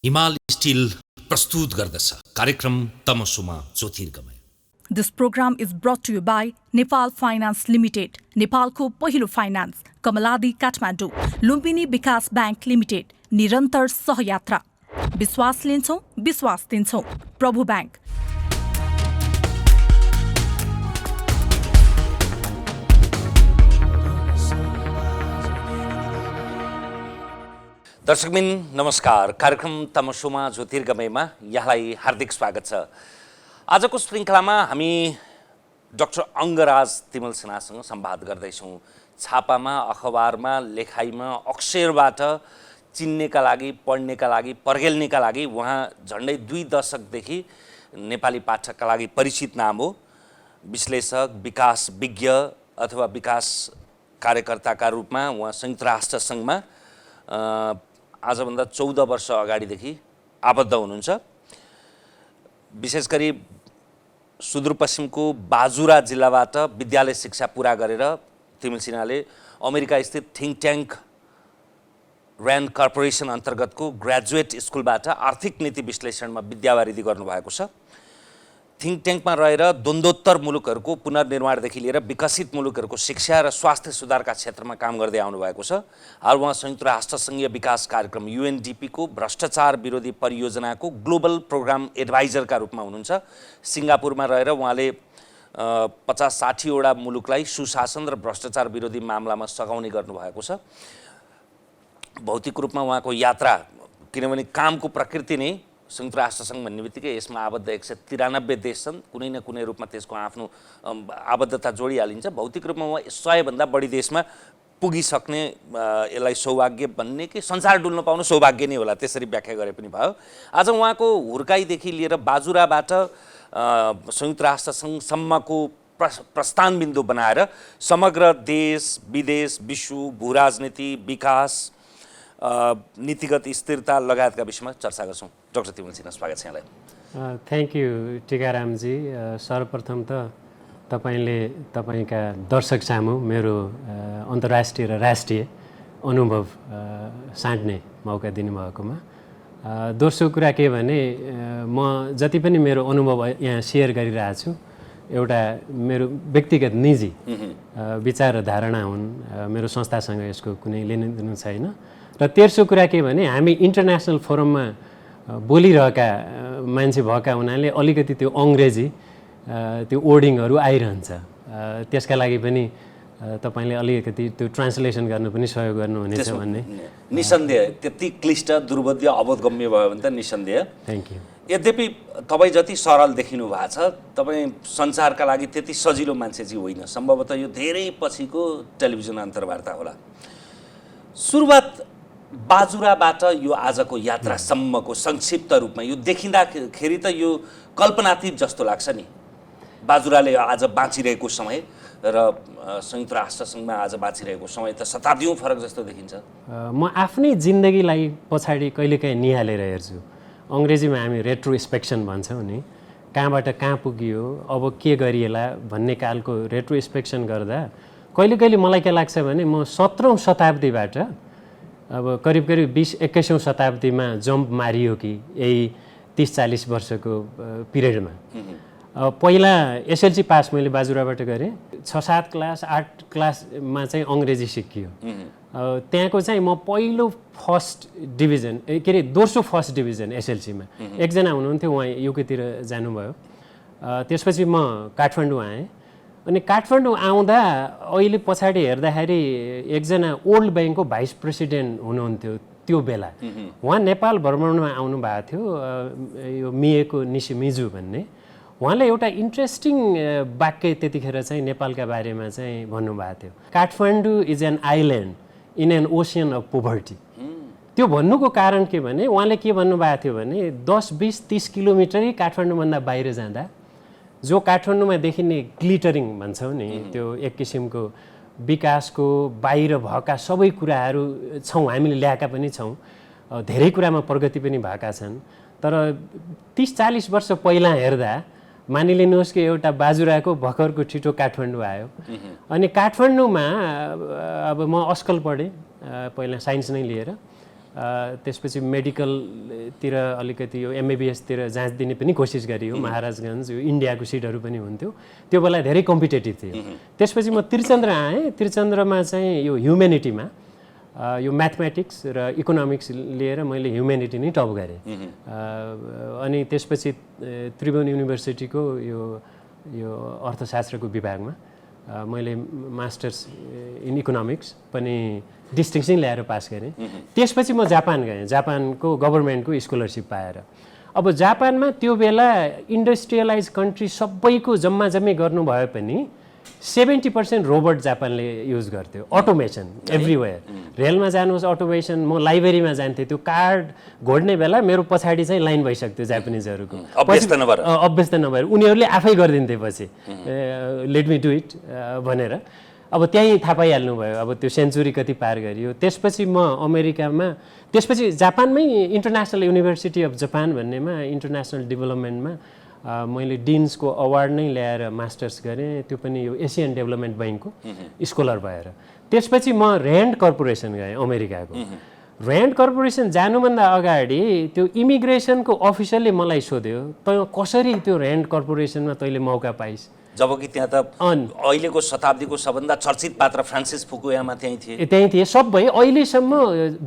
हिमाल स्टिल प्रस्तुत गर्दछ कार्यक्रम तमसुमा ज्योतिर्गमय। This program is brought to you by Nepal Finance Limited, नेपालको पहिलो फाइनान्स, कमलादी काठमाडौँ, लुम्बिनी विकास बैंक लिमिटेड, निरन्तर सहयात्रा। विश्वास लिन्छौँ, विश्वास दिन्छौँ, प्रभु बैंक। दर्शकबिन नमस्कार, कार्यक्रम तमसुमा ज्योतिर्गमयमा यहाँलाई हार्दिक स्वागत छ। आजको श्रृङ्खलामा हामी डाक्टर अङ्गराज तिमल सिन्हासँग संवाद गर्दैछौँ। छापामा, अखबारमा, लेखाइमा, अक्षरबाट चिन्नेका लागि, पढ्नेका लागि, पर्गेल्नेका लागि उहाँ झन्डै 2 दशकदेखि नेपाली पाठकका लागि परिचित नाम हो। विश्लेषक, विकास विज्ञ अथवा विकास कार्यकर्ताका रूपमा उहाँ संयुक्त राष्ट्र सङ्घमा आजभन्दा 14 वर्ष अगाडिदेखि आबद्ध हुनुहुन्छ। विशेष गरी सुदूरपश्चिमको बाजुरा जिल्लाबाट विद्यालय शिक्षा पुरा गरेर तिमल सिन्हाले अमेरिका स्थित थिङ्क ट्याङ्क ऱ्यान्ड कर्पोरेसन अन्तर्गतको ग्रेजुएट स्कुलबाट आर्थिक नीति विश्लेषणमा विद्यावारिधि गर्नुभएको छ। थिङ्क ट्याङ्कमा रहेर द्वन्द्वोत्तर मुलुकहरूको पुनर्निर्माणदेखि लिएर विकसित मुलुकहरूको शिक्षा र स्वास्थ्य सुधारका क्षेत्रमा काम गर्दै आउनुभएको छ। हाल उहाँ संयुक्त राष्ट्रसङ्घीय विकास कार्यक्रम UNDP को भ्रष्टाचार विरोधी परियोजनाको ग्लोबल प्रोग्राम एडभाइजरका रूपमा हुनुहुन्छ। सिङ्गापुरमा रहेर उहाँले 50-60 वटा मुलुकलाई सुशासन र भ्रष्टाचार विरोधी मामलामा सघाउने गर्नुभएको छ। भौतिक रूपमा उहाँको यात्रा, किनभने कामको प्रकृति नै संयुक्त राष्ट्रसङ्घ भन्ने बित्तिकै यसमा आबद्ध 193 देश छन्, कुनै न कुनै रूपमा त्यसको आफ्नो आबद्धता जोडिहालिन्छ। भौतिक रूपमा उहाँ 100 भन्दा बढी देशमा पुगिसक्ने यसलाई सौभाग्य भन्ने कि संसार डुल्न पाउनु सौभाग्य नै होला, त्यसरी व्याख्या गरे पनि भयो। आज उहाँको हुर्काइदेखि लिएर बाजुराबाट संयुक्त राष्ट्रसङ्घसम्मको प्रस्थान बिन्दु बनाएर समग्र देश, विदेश, विश्व, भूराजनीति, विकास, नीतिगत स्थिरता लगायतका विषयमा चर्चा गर्छौँ। डाक्टर तिमल सिन्हा, स्वागत छ यहाँलाई। थ्याङ्क यू टिकारामजी। सर्वप्रथम त तपाईँले तपाईँका दर्शक सामु मेरो अन्तर्राष्ट्रिय र राष्ट्रिय अनुभव साँट्ने मौका दिनुभएकोमा। दोस्रो कुरा के भने, म जति पनि मेरो अनुभव यहाँ सेयर गरिरहेको छु एउटा मेरो व्यक्तिगत निजी विचार र धारणा हुन्। मेरो संस्थासँग यसको कुनै लेनदेन छैन। र तेस्रो कुरा के भने, हामी इन्टरनेसनल फोरममा बोलिरहेका मान्छे भएका हुनाले अलिकति त्यो अङ्ग्रेजी त्यो वर्डिङहरू आइरहन्छ। त्यसका लागि पनि तपाईँले अलिकति त्यो ट्रान्सलेसन गर्नु पनि सहयोग गर्नुहुनेछ भन्ने। निसन्देह त्यति क्लिष्ट, दुर्बोध्य, अबोधगम्य भयो भने त निसन्देह। Thank you. यद्यपि तपाईँ जति सरल देखिनु भएको छ, तपाईँ संसारका लागि त्यति सजिलो मान्छे चाहिँ होइन। सम्भवतः यो धेरै पछिको टेलिभिजन अन्तर्वार्ता होला। सुरुवात बाजुराबाट यो आजको यात्रासम्मको संक्षिप्त रूपमा यो देखिँदाखेरि त यो कल्पनातीत जस्तो लाग्छ नि। बाजुराले आज बाँचिरहेको समय र संयुक्त राष्ट्रसङ्घमा आज बाँचिरहेको समय त शताब्दीौँ फरक जस्तो देखिन्छ। म आफ्नै जिन्दगीलाई पछाडि कहिलेकाहीँ निहालेर हेर्छु। अङ्ग्रेजीमा हामी रेट्रोस्पेक्सन भन्छौँ नि, कहाँबाट कहाँ पुगियो, अब के गरिएला भन्ने कालको रेट्रोस्पेक्सन गर्दा कहिले कहिले मलाई के लाग्छ भने, म 17औँ शताब्दीबाट अब करिब 20-21औँ शताब्दीमा जम्प मारियो कि यही 30-40 वर्षको पिरियडमा। पहिला SLC पास मैले बाजुराबाट गरेँ। 6-7 क्लास 8 क्लासमा चाहिँ अङ्ग्रेजी सिकियो। त्यहाँको चाहिँ म पहिलो फर्स्ट डिभिजन दोस्रो फर्स्ट डिभिजन SLCमा। एकजना हुनुहुन्थ्यो, उहाँ युकेतिर जानुभयो। त्यसपछि म काठमाडौँ आएँ। अनि काठमाडौँ आउँदा अहिले पछाडि हेर्दाखेरि एकजना ओल्ड ब्याङ्कको भाइस प्रेसिडेन्ट हुनुहुन्थ्यो त्यो बेला। उहाँ नेपाल भ्रमणमा आउनुभएको थियो, यो मिएको निसिमिजु भन्ने। उहाँले एउटा इन्ट्रेस्टिङ वाक्य त्यतिखेर चाहिँ नेपालका बारेमा चाहिँ भन्नुभएको थियो, Kathmandu is an island in an ocean of poverty. त्यो भन्नुको कारण के भने, उहाँले के भन्नुभएको थियो भने 10-20-30 किलोमिटरै काठमाडौँभन्दा बाहिर जाँदा जो काठमाडौँमा देखिने ग्लिटरिङ भन्छौँ नि, त्यो एक किसिमको विकासको बाहिर भएका सबै कुराहरू छौँ, हामीले ल्याएका पनि छौँ, धेरै कुरामा प्रगति पनि भएका छन्। तर 30-40 वर्ष पहिला हेर्दा मानिलिनुहोस् कि एउटा बाजुराको भर्खरको छिटो काठमाडौँ आयो। अनि काठमाडौँमा अब म अस्कल पढेँ, पहिला साइन्स नै लिएर। त्यसपछि मेडिकलतिर अलिकति यो MBBS-तिर जाँच दिने पनि कोसिस गरियो। महाराजगञ्ज यो इन्डियाको सिटहरू पनि हुन्थ्यो, त्यो बेला धेरै कम्पिटेटिभ थियो। त्यसपछि म त्रिचन्द्र आएँ। त्रिचन्द्रमा चाहिँ यो ह्युमेनिटीमा यो म्याथमेटिक्स र इकोनोमिक्स लिएर मैले ह्युमेनिटी नै टप गरेँ। अनि त्यसपछि त्रिभुवन युनिभर्सिटीको यो अर्थशास्त्रको विभागमा मैले मास्टर्स इन इकोनोमिक्स पनि डिस्टिङ्सन ल्याएर पास गरेँ। त्यसपछि म जापान गएँ, जापानको गभर्मेन्टको स्कलरसिप पाएर। अब जापानमा त्यो बेला इन्डस्ट्रियलाइज कन्ट्री सबैको जम्मा जम्मी गर्नु भए पनि 70% रोबोट जापानले युज गर्थ्यो। अटोमेसन एभ्रिवेयर, रेलमा जानुहोस् अटोमेसन। म लाइब्रेरीमा जान्थेँ, त्यो कार्ड घोड्ने बेला मेरो पछाडि चाहिँ लाइन भइसक्थ्यो जापानिजहरूको, अभ्यस्त नभएर उनीहरूले आफै गरिदिन्थे। पछि लेट मी डु इट भनेर अब त्यहीँ थाहा पाइहाल्नु भयो। अब त्यो सेन्चुरी कति पार गरियो। त्यसपछि म अमेरिकामा, त्यसपछि जापानमै इन्टरनेसनल युनिभर्सिटी अफ जापान भन्नेमा इन्टरनेसनल डेभलपमेन्टमा मैले डिन्सको अवार्ड नै ल्याएर मास्टर्स गरेँ, त्यो पनि यो एसियन डेभलपमेन्ट बैङ्कको स्कलर भएर। त्यसपछि म ऱ्यान्ड कर्पोरेसन गएँ अमेरिकाको। ऱ्यान्ड कर्पोरेसन जानुभन्दा अगाडि त्यो इमिग्रेसनको अफिसरले मलाई सोध्यो, तँ कसरी त्यो ऱ्यान्ड कर्पोरेसनमा तैँले मौका पाइस्? जबकि त्यहाँ त अहिलेको शताब्दीको सबभन्दा चर्चित पात्र फ्रान्सिस फुकुयामा त्यहीँ थिए सबै। अहिलेसम्म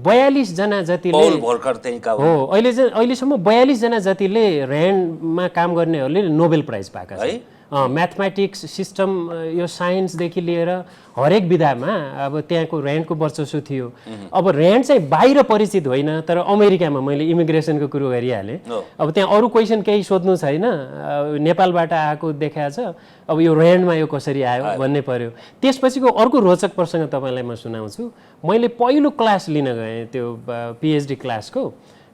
42 जना जतिले, पौल भोल्कर त्यहीँका हो, अहिलेसम्म 42 जना जतिले ऱ्यान्डमा काम गर्नेहरूले नोबेल प्राइज पाएका छन्। म्याथमेटिक्स सिस्टम, यो साइन्सदेखि लिएर हरेक विधामा अब त्यहाँको ऱ्यान्डको वर्चस्व थियो। अब ऱ्यान्ड चाहिँ बाहिर परिचित होइन, तर अमेरिकामा मैले इमिग्रेसनको कुरो गरिहालेँ। अब त्यहाँ अरू क्वेसन केही सोध्नु छैन, नेपालबाट आएको देखाएको छ, अब यो ऱ्यान्डमा यो कसरी आयो भन्ने पर्यो। त्यसपछिको अर्को रोचक प्रसङ्ग तपाईँलाई म सुनाउँछु। मैले पहिलो क्लास लिन गएँ, त्यो PhD क्लासको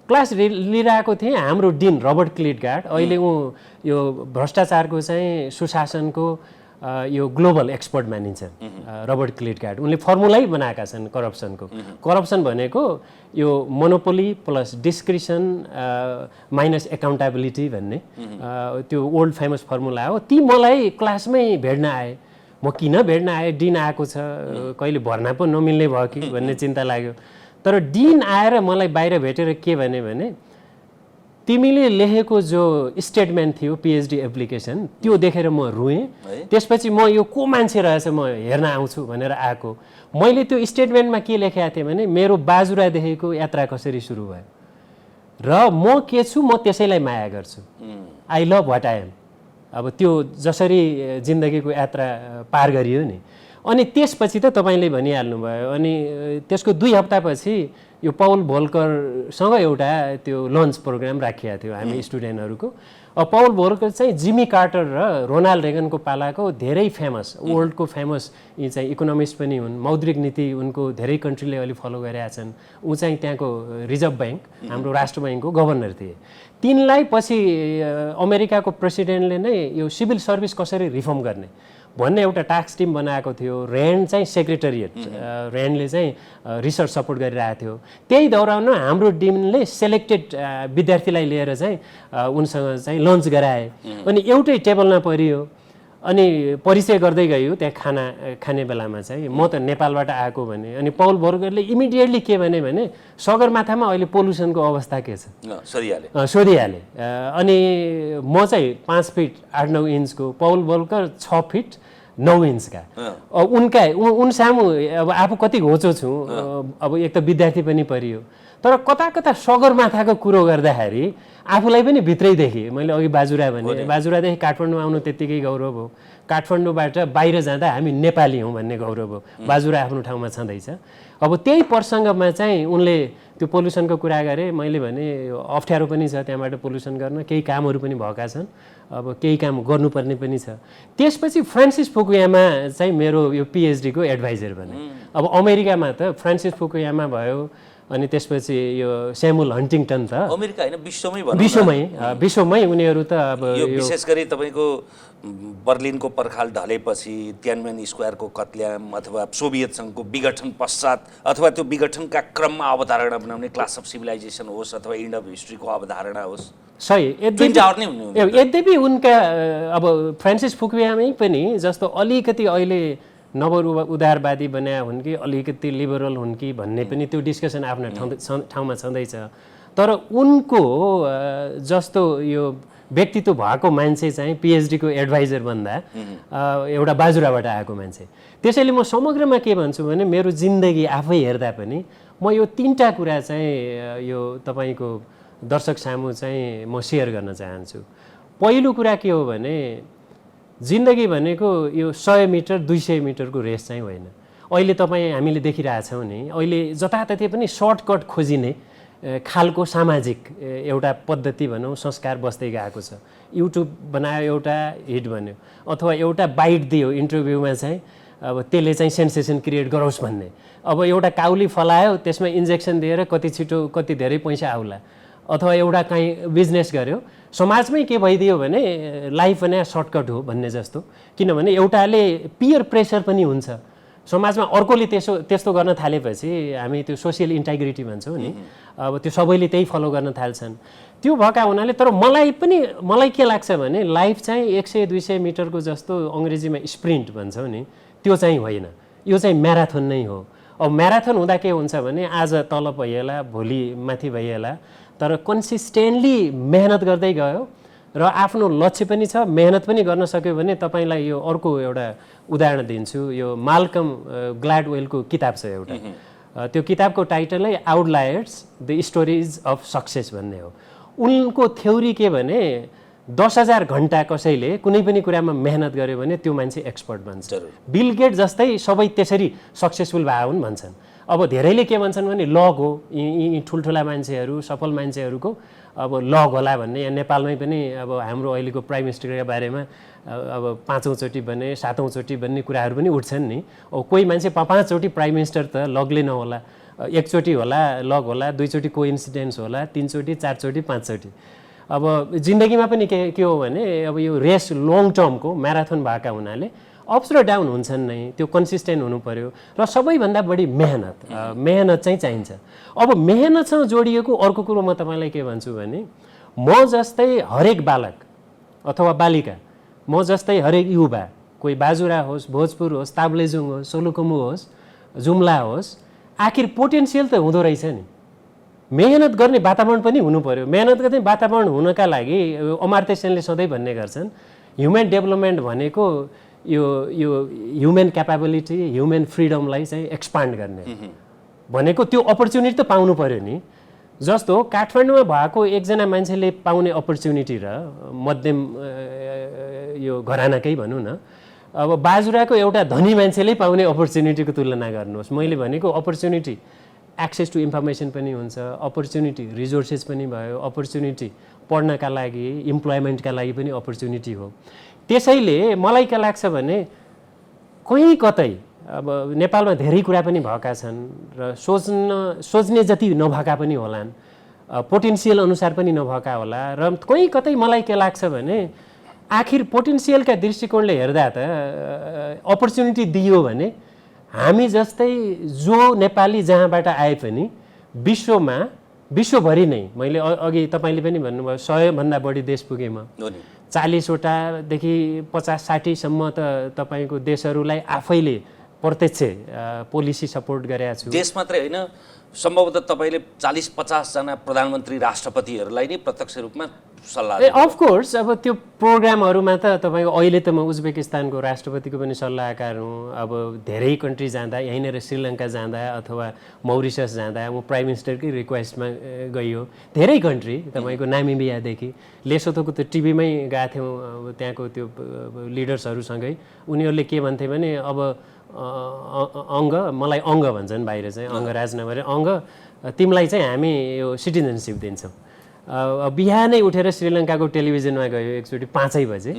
क्लास लिइरहेको थिएँ। हाम्रो डिन रबर्ट क्लिटगार्ड, अहिले ऊ यो भ्रष्टाचारको चाहिँ सुशासनको यो ग्लोबल एक्सपर्ट मानिन्छ रबर्ट क्लिटगार्ड। उनले फर्मुलै बनाएका छन् करप्सनको। करप्सन भनेको यो मोनोपोली प्लस डिस्क्रिसन माइनस एकाउन्टेबिलिटी भन्ने त्यो ओल्ड फेमस फर्मुला हो। ती मलाई क्लासमै भेट्न आए। म किन भेट्न आएँ, डिन आएको छ, कहिले भर्ना पो नमिल्ने भयो कि भन्ने चिन्ता लाग्यो। तर डिन आएर मलाई बाहिर भेटेर के भने तिमीले लेखेको जो स्टेटमेन्ट थियो PhD एप्लिकेसन, त्यो देखेर म रुएँ। त्यसपछि म यो को मान्छे रहेछ, म हेर्न आउँछु भनेर आएको। मैले त्यो स्टेटमेन्टमा के लेखेको थिएँ भने मेरो बाजुरादेखिको यात्रा कसरी सुरु भयो र म के छु, म त्यसैलाई माया गर्छु। I love what I am. अब त्यो जसरी जिन्दगीको यात्रा पार गरियो नि। अनि त्यसपछि त तपाईँले भनिहाल्नु भयो। अनि त्यसको 2 हप्तापछि यो पौल भोल्करसँग एउटा त्यो लन्च प्रोग्राम राखिएको थियो हामी स्टुडेन्टहरूको। पौल भोल्कर चाहिँ जिमी कार्टर र रोनाल्ड रेगनको पालाको धेरै फेमस, वर्ल्डको फेमस यी चाहिँ इकोनोमिस्ट पनि हुन्। मौद्रिक नीति उनको धेरै कन्ट्रीले अहिले फलो गरेका छन्। ऊ चाहिँ त्यहाँको रिजर्भ ब्याङ्क, हाम्रो राष्ट्र ब्याङ्कको गभर्नर थिए। तिनलाई पछि अमेरिकाको प्रेसिडेन्टले नै यो सिभिल सर्भिस कसरी रिफर्म गर्ने भन्ने एउटा टास्क टिम बनाएको थियो। ऱ्यान्ड चाहिँ सेक्रेटरिएट, ऱ्यान्डले चाहिँ रिसर्च सपोर्ट गरिरहेको थियो। त्यही दौरान हाम्रो डिनले सेलेक्टेड विद्यार्थीलाई लिएर चाहिँ उनसँग चाहिँ लन्च गराए। अनि एउटै टेबलमा परियो। अनि परिचय गर्दै गयो त्यहाँ खाने बेलामा चाहिँ म त नेपालबाट आएको भने। अनि पौल भोल्करले इमिडिएटली के भने सगरमाथामा अहिले पोल्युसनको अवस्था के छ सोधिहाले। अनि म चाहिँ 5 फिट 8-9 इन्चको, पौल भोल्कर 6 फिट 9 इन्चका। उन सामु अब आफू कति घोचो छु। अब एक त विद्यार्थी पनि परियो, तर कता कता सगरमाथाको कुरो गर्दाखेरि आफूलाई पनि भित्रैदेखि, मैले अघि बाजुरा भने, बाजुरादेखि काठमाडौँ आउनु त्यत्तिकै गौरव हो। काठमाडौँबाट बाहिर जाँदा हामी नेपाली हौँ भन्ने गौरव हो। बाजुरा आफ्नो ठाउँमा छँदैछ। अब त्यही प्रसङ्गमा चाहिँ उनले त्यो पोल्युसनको कुरा गरे। मैले भने अप्ठ्यारो पनि छ त्यहाँबाट पोल्युसन गर्न, केही कामहरू पनि भएका छन्, अब केही काम गर्नुपर्ने पनि छ। त्यसपछि फ्रान्सिस फुकुयामा चाहिँ मेरो यो PhD को एडभाइजर बने। अब अमेरिकामा त फ्रान्सिस फुकुयामा भयो, अनि त्यसपछि यो स्यामुअल हन्टिङटन त अमेरिका हैन विश्वमै उनीहरू त अब यो विशेष गरी तपाईको बर्लिनको पर्खाल ढलेपछि तियानमेन स्क्वायरको कत्ल्याम अथवा सोभियत संघको विघटन पश्चात अथवा त्यो विघटनका क्रममा अवधारणा बनाउने क्लास अफ सिभिलाइजेसन होस् अथवा एन्ड अफ हिस्ट्रीको अवधारणा होस् सही। यद्यपि उनका अब फ्रान्सिस फुकुयामै पनि जस्तो अलिकति अहिले उदारवादी बने हुन् कि अलिकति लिबरल हुन् कि भन्ने पनि त्यो डिस्कसन आफ्नो ठाउँमा छँदैछ। तर उनको जस्तो यो व्यक्तित्व भएको मान्छे चाहिँ PhD को एडभाइजर बन्दा एउटा बाजुराबाट आएको मान्छे। त्यसैले म समग्रमा के भन्छु भने मेरो जिन्दगी आफै हेर्दा पनि म यो 3टा कुरा चाहिँ यो तपाईको दर्शक सामु चाहिँ म शेयर गर्न चाहन्छु। पहिलो कुरा के हो भने जिन्दगी भनेको यो 100 मिटर 200 मिटरको रेस चाहिँ होइन। अहिले हामीले देखिरहेछौँ नि, अहिले जताततै पनि सर्टकट खोजिने खालको सामाजिक एउटा पद्धति भनौँ संस्कार बस्दै गएको छ। युट्युब बनायो, एउटा हिट बन्यो, अथवा एउटा बाइट दियो इन्टरभ्यूमा चाहिँ अब त्यसले चाहिँ सेन्सेसन क्रिएट गरोस् भन्ने। अब एउटा काउली फलायो, त्यसमा इन्जेक्सन दिएर कति छिटो कति धेरै पैसा आउला, अथवा एउटा कहीँ बिजनेस गर्यो, समाजमै के भइदियो भने लाइफ भने सर्टकट हो भन्ने जस्तो। किनभने एउटाले पियर प्रेसर पनि हुन्छ समाजमा, अर्कोले त्यस्तो गर्न थालेपछि हामी त्यो सोसियल इन्टिग्रिटी भन्छौँ नि, अब त्यो सबैले त्यही फलो गर्न थाल्छन्। त्यो भएका हुनाले तर मलाई के लाग्छ भने लाइफ चाहिँ 100-200 मिटरको जस्तो अङ्ग्रेजीमा स्प्रिन्ट भन्छौँ नि, त्यो चाहिँ होइन, यो चाहिँ म्याराथन नै हो। अब म्याराथन हुँदा के हुन्छ भने आज तल भइएला, भोलि माथि भइएला, तर कन्सिस्टेन्टली मेहनत गर्दै गयो र आफ्नो लक्ष्य पनि छ, मेहनत पनि गर्न सक्यो भने तपाईलाई यो अर्को एउटा उदाहरण दिन्छु। यो माल्कम ग्ल्याडवेलको किताब छ एउटा, त्यो किताबको टाइटलै Outliers the stories of success भन्ने हो। उनको थ्योरी के भने 10,000 घण्टा कसैले कुनै पनि कुरामा मेहनत गर्यो भने त्यो मान्छे एक्सपर्ट बन्छ। बिल गेट जस्तै सबै त्यसरी सक्सेसफुल भए हुन् भन्छन्। अब धेरैले के भन्छन् भने लक हो, यी ठुल्ठुला मान्छेहरू सफल मान्छेहरूको अब लक होला भन्ने। यहाँ नेपालमै पनि अब हाम्रो अहिलेको प्राइम मिनिस्टरका बारेमा अब 5औं चोटि बने 7औं चोटि बन्ने कुराहरू पनि उठ्छन् नि। अब कोही मान्छे 5 चोटि प्राइम मिनिस्टर त लगले नहोला, 1 चोटि होला लक होला, 2 चोटि कोइन्सिडेन्स होला, 3 चोटि 4 चोटि 5 चोटि। अब जिन्दगीमा पनि के हो भने अब यो रेस लङ टर्मको म्याराथन भएका हुनाले अप्स र डाउन हुन्छन् नै, त्यो कन्सिस्टेन्ट हुनु पर्यो र सबैभन्दा बढी मेहनत चाहिँ चाहिन्छ। अब मेहनतसँग जोडिएको अर्को कुरो म तपाईँलाई के भन्छु भने म जस्तै हरेक बालक अथवा बालिका, म जस्तै हरेक युवा, कोही बाजुरा होस्, भोजपुर होस्, ताब्लेजुङ होस्, सोलुखुम्बु होस्, जुम्ला होस्, आखिर पोटेन्सियल त हुँदो रहेछ नि। मेहनत गर्ने वातावरण पनि हुनु पर्यो। मेहनत गर्ने वातावरण हुनका लागि अमर्त्य सेनले सधैँ भन्ने गर्छन् ह्युमन डेभलपमेन्ट भनेको यो ह्युमन क्यापेबिलिटी, ह्युमन फ्रिडमलाई चाहिँ एक्सपान्ड गर्ने भनेको त्यो अपर्च्युनिटी त पाउनु पर्यो नि। जस्तो काठमाडौँमा भएको एकजना मान्छेले पाउने अपर्च्युनिटी र मध्यम यो घरानाकै भनौँ न, अब बाजुराको एउटा धनी मान्छेले पाउने अपर्च्युनिटीको तुलना गर्नुहोस्। मैले भनेको अपर्च्युनिटी एक्सेस टु इन्फर्मेसन पनि हुन्छ, अपर्च्युनिटी रिसोर्सेस पनि भयो, अपर्च्युनिटी पढ्नका लागि इम्प्लोइमेन्टका लागि पनि अपर्च्युनिटी हो। त्यसैले मलाई के लाग्छ भने कहीँ कतै अब नेपालमा धेरै कुरा पनि भएका छन् र सोच्ने जति नभएका पनि होलान्, पोटेन्सियल अनुसार पनि नभएका होला, र कहीँ कतै मलाई के लाग्छ भने आखिर पोटेन्सियलका दृष्टिकोणले हेर्दा त अपर्च्युनिटी दियो भने हामी जस्तै जो नेपाली जहाँबाट आए पनि विश्वभरि नै, मैले अघि तपाईँले पनि भन्नुभयो 100 भन्दा बढी देश पुगेँ म, 40वटादेखि 50-60 सम्म त तपाईँको देशहरूलाई आफैले प्रत्यक्ष पोलिसी सपोर्ट गरेका छु। देश मात्रै होइन, सम्भवतः तपाईँले 40-50 जना प्रधानमन्त्री राष्ट्रपतिहरूलाई नै प्रत्यक्ष रूपमा सल्लाह अफकोर्स अब त्यो प्रोग्रामहरूमा त तपाईँको अहिले त म उज्बेकिस्तानको राष्ट्रपतिको पनि सल्लाहकार हुँ। अब धेरै कन्ट्री जाँदा, यहीँनिर श्रीलङ्का जाँदा अथवा मौरिसस जाँदा म प्राइम मिनिस्टरकै रिक्वेस्टमा गइयो। धेरै कन्ट्री तपाईँको नामिबियादेखि लेसोथोको त टिभीमै गएको थियौँ, अब त्यहाँको त्यो लिडर्सहरूसँगै। उनीहरूले के भन्थे भने अब मलाई अङ्ग भन्छन् बाहिर चाहिँ, अङ्गराज नभएर अङ्ग, तिमीलाई चाहिँ हामी यो सिटिजनसिप दिन्छौँ। बिहानै उठेर श्रीलङ्काको टेलिभिजनमा गयो एकचोटि 5 बजे।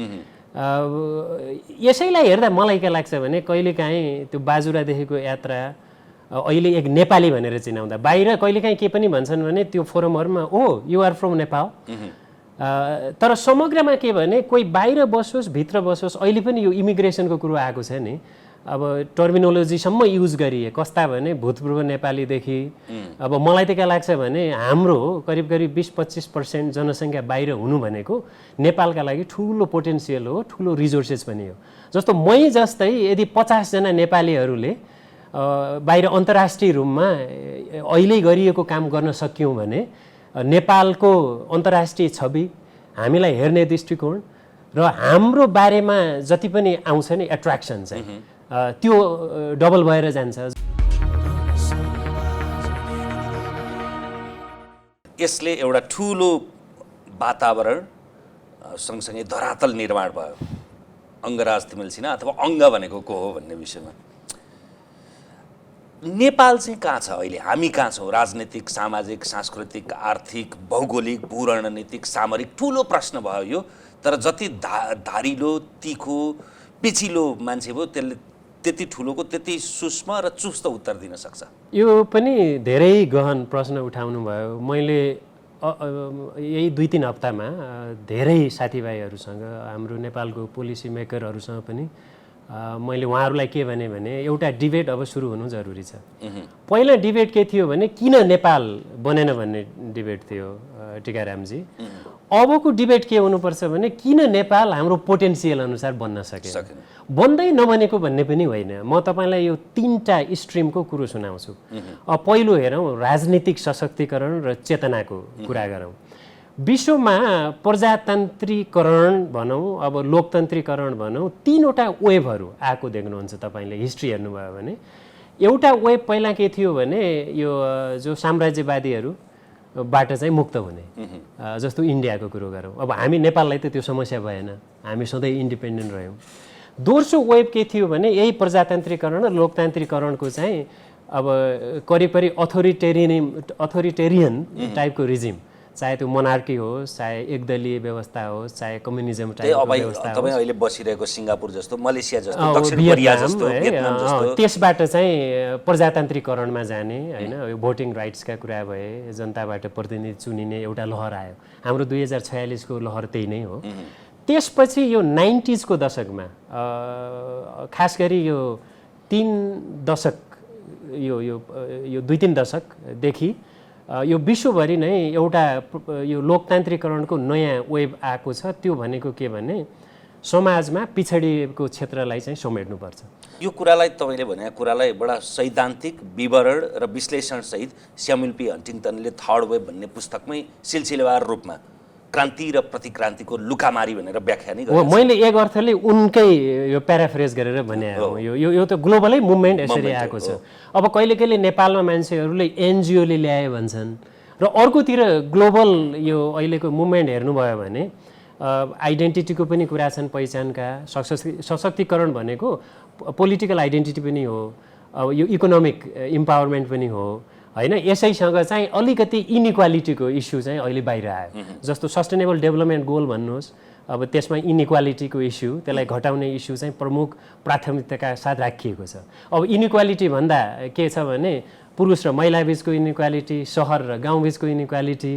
यसैलाई हेर्दा मलाई के लाग्छ भने कहिलेकाहीँ त्यो बाजुरादेखिको यात्रा अहिले एक नेपाली भनेर चिनाउँदा बाहिर कहिलेकाहीँ के पनि भन्छन् भने त्यो फोरमहरूमा ओ यु आर फ्रम नेपाल, तर समग्रमा के भने कोही बाहिर बसोस् भित्र बसोस्, अहिले पनि यो इमिग्रेसनको कुरो आएको छ नि, अब टर्मिनोलोजीसम्म युज गरिए कस्ता भने भूतपूर्व नेपालीदेखि अब मलाई त के लाग्छ भने हाम्रो करिब करिब 20-25% जनसङ्ख्या बाहिर हुनु भनेको नेपालका लागि ठुलो पोटेन्सियल हो, ठुलो रिसोर्सेस पनि हो। जस्तो मै जस्तै यदि 50 जना नेपालीहरूले बाहिर अन्तर्राष्ट्रिय रूपमा अहिले गरिएको काम गर्न सक्यौँ भने नेपालको अन्तर्राष्ट्रिय छवि, हामीलाई हेर्ने दृष्टिकोण र हाम्रो बारेमा जति पनि आउँछ नि एट्र्याक्सन चाहिँ त्यो डबल भएर जान्छ। यसले एउटा ठुलो वातावरण सँगसँगै धरातल निर्माण भयो अङ्गराज तिमेल सिन्हा अथवा अङ्ग भनेको को हो भन्ने विषयमा। नेपाल चाहिँ कहाँ छ अहिले, हामी कहाँ छौँ? राजनीतिक, सामाजिक, सांस्कृतिक, आर्थिक, भौगोलिक, भूरणनीतिक, सामरिक ठुलो प्रश्न भयो यो। तर जति धारिलो, तिखो, पिछिलो मान्छे भयो त्यसले त्यति ठुलोको त्यति सूक्ष्म र चुस्त उत्तर दिन सक्छ। यो पनि धेरै गहन प्रश्न उठाउनु भयो। मैले यही 2-3 हप्तामा धेरै साथीभाइहरूसँग, हाम्रो नेपालको पोलिसी मेकरहरूसँग पनि मैले उहाँहरूलाई के भने एउटा डिबेट अब सुरु हुनु जरुरी छ। पहिला डिबेट के थियो भने किन नेपाल बनेन भन्ने डिबेट थियो टिकारामजी। अबको डिबेट के हुनुपर्छ भने किन नेपाल हाम्रो पोटेन्सियल अनुसार बन्न सकेन, बन्दै नबनेको भन्ने पनि होइन। म तपाईँलाई यो 3टा स्ट्रिमको कुरो सुनाउँछु। पहिलो हेरौँ, राजनीतिक सशक्तिकरण र चेतनाको कुरा गरौँ। विश्वमा प्रजातान्त्रिकरण भनौँ, अब लोकतन्त्रीकरण भनौँ, 3वटा वेभहरू आएको देख्नुहुन्छ तपाईँले हिस्ट्री हेर्नुभयो भने। एउटा वेभ पहिला के थियो भने यो जो साम्राज्यवादीहरू बाट चाहिँ मुक्त हुने, जस्तो इन्डियाको कुरो गरौँ। अब हामी नेपाललाई त त्यो समस्या भएन, हामी सधैँ इन्डिपेन्डेन्ट रह्यौँ। दोस्रो वेभ के थियो भने यही प्रजातान्त्रिकरण र लोकतान्त्रिकरणको चाहिँ अब करिब करिब अथोरिटेरियन टाइपको रिजिम, चाहे त्यो मोनार्की होस्, चाहे एकदलीय व्यवस्था होस्, चाहे कम्युनिजम टाइपको व्यवस्था होस्। तपाईँ अहिले बसिरहेको सिङ्गापुर जस्तो, मलेसिया जस्तो, दक्षिण कोरिया जस्तो, भियतनाम जस्तो, त्यसबाट चाहिँ प्रजातान्त्रिकरणमा जाने होइन। यो भोटिङ राइट्सका कुरा भए, जनताबाट प्रतिनिधि चुनिने एउटा लहर आयो। हाम्रो 2046 को लहर त्यही नै हो। त्यसपछि यो 90s को दशकमा खास गरी यो 3 दशक, यो 2-3 दशकदेखि यो विश्वभरि नै एउटा यो लोकतान्त्रिकरणको नयाँ वेभ आएको छ। त्यो भनेको के भने समाजमा पिछडिएको क्षेत्रलाई चाहिँ समेट्नुपर्छ। यो कुरालाई तपाईँले भने कुरालाई बडा सैद्धान्तिक विवरण र विश्लेषणसहित स्यामुएल पी हन्टिङटनले थर्ड वेभ भन्ने पुस्तकमै सिलसिलेवार रूपमा क्रान्ति र प्रतिक्रान्तिको लुकामारी भनेर व्याख्या नै गरेको। मैले एक अर्थले उनकै यो प्याराफ्रेज गरेर भने हो। यो त ग्लोबलै मुभमेन्ट यसरी आएको छ। अब कहिले कहिले नेपालमा मान्छेहरूले एनजिओले ल्याए भन्छन् र अर्कोतिर ग्लोबल यो अहिलेको मुभमेन्ट हेर्नुभयो भने आइडेन्टिटीको पनि कुरा छन्, पहिचानका। सशक्तिकरण भनेको पोलिटिकल आइडेन्टिटी पनि हो, अब यो इकोनोमिक इम्पावरमेन्ट पनि हो होइन। यसैसँग चाहिँ अलिकति इनइक्वालिटीको इस्यु चाहिँ अहिले बाहिर आयो। जस्तो सस्टेनेबल डेभलपमेन्ट गोल भन्नुहोस्, अब त्यसमा इनइक्वालिटीको इस्यु, त्यसलाई घटाउने इस्यु चाहिँ प्रमुख प्राथमिकताका साथ राखिएको छ। अब इनइक्वालिटी भन्दा के छ भने पुरुष र महिला बिचको इनइक्वालिटी, सहर र गाउँ बिचको इनइक्वालिटी,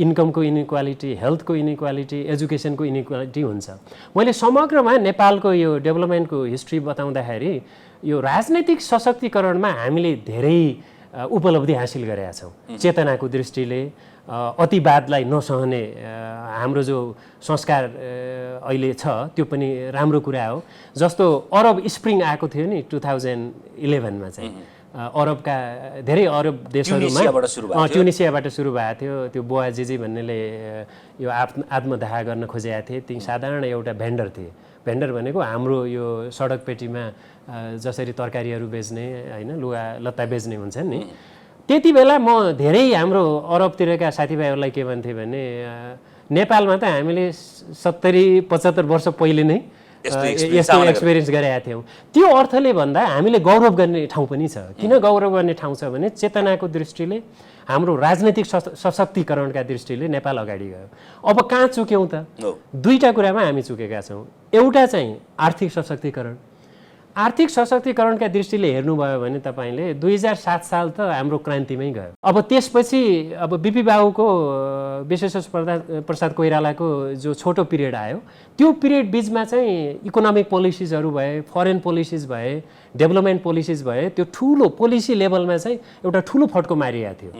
इन्कमको इनइक्वालिटी, हेल्थको इनइक्वालिटी, एजुकेसनको इनइक्वालिटी हुन्छ। मैले समग्रमा नेपालको यो डेभलपमेन्टको हिस्ट्री बताउँदाखेरि यो राजनैतिक सशक्तिकरणमा हामीले धेरै उपलब्धि हासिल गरेका छौँ। चेतनाको दृष्टिले अतिवादलाई नसहने हाम्रो जो संस्कार अहिले छ त्यो पनि राम्रो कुरा हो। जस्तो अरब स्प्रिङ आएको थियो नि 2011 मा चाहिँ, अरबका धेरै अरब देशहरूमा ट्युनिसियाबाट सुरु भएको थियो। त्यो बोआजिजी भन्नेले यो आत्मदाह गर्न खोजेका थिए। ती साधारण एउटा भेन्डर थिए। भेन्डर भनेको हाम्रो यो सडक पेटीमा जसरी तरकारीहरू बेच्ने होइन, लुगा लत्ता बेच्ने हुन्छन् नि। त्यति बेला म धेरै हाम्रो अरबतिरका साथीभाइहरूलाई के भन्थेँ भने नेपालमा त हामीले 70-75 वर्ष पहिले नै यस्तो एक्सपिरियन्स गरेका थियौँ। त्यो अर्थले भन्दा हामीले गौरव गर्ने ठाउँ पनि छ। किन गौरव गर्ने ठाउँ छ भने चेतनाको दृष्टिले, हाम्रो राजनैतिक सशक्तिकरणका दृष्टिले नेपाल अगाडि गयो। अब कहाँ चुक्यौँ त? 2टा कुरामा हामी चुकेका छौँ। एउटा चाहिँ आर्थिक सशक्तिकरण, आर्थिक सशक्तिकरणका दृष्टिले हेर्नुभयो भने तपाईँले 2007 साल त हाम्रो क्रान्तिमै गयो। अब त्यसपछि अब बिपी बाबुको विश्वेश्वर प्रसाद कोइरालाको जो छोटो पिरियड आयो त्यो पिरियड बिचमा चाहिँ इकोनोमिक पोलिसिजहरू भए, फरेन पोलिसिज भए, डेभलपमेन्ट पोलिसिज भए, त्यो ठुलो पोलिसी लेभलमा चाहिँ एउटा ठुलो फड्को मारिएको थियो।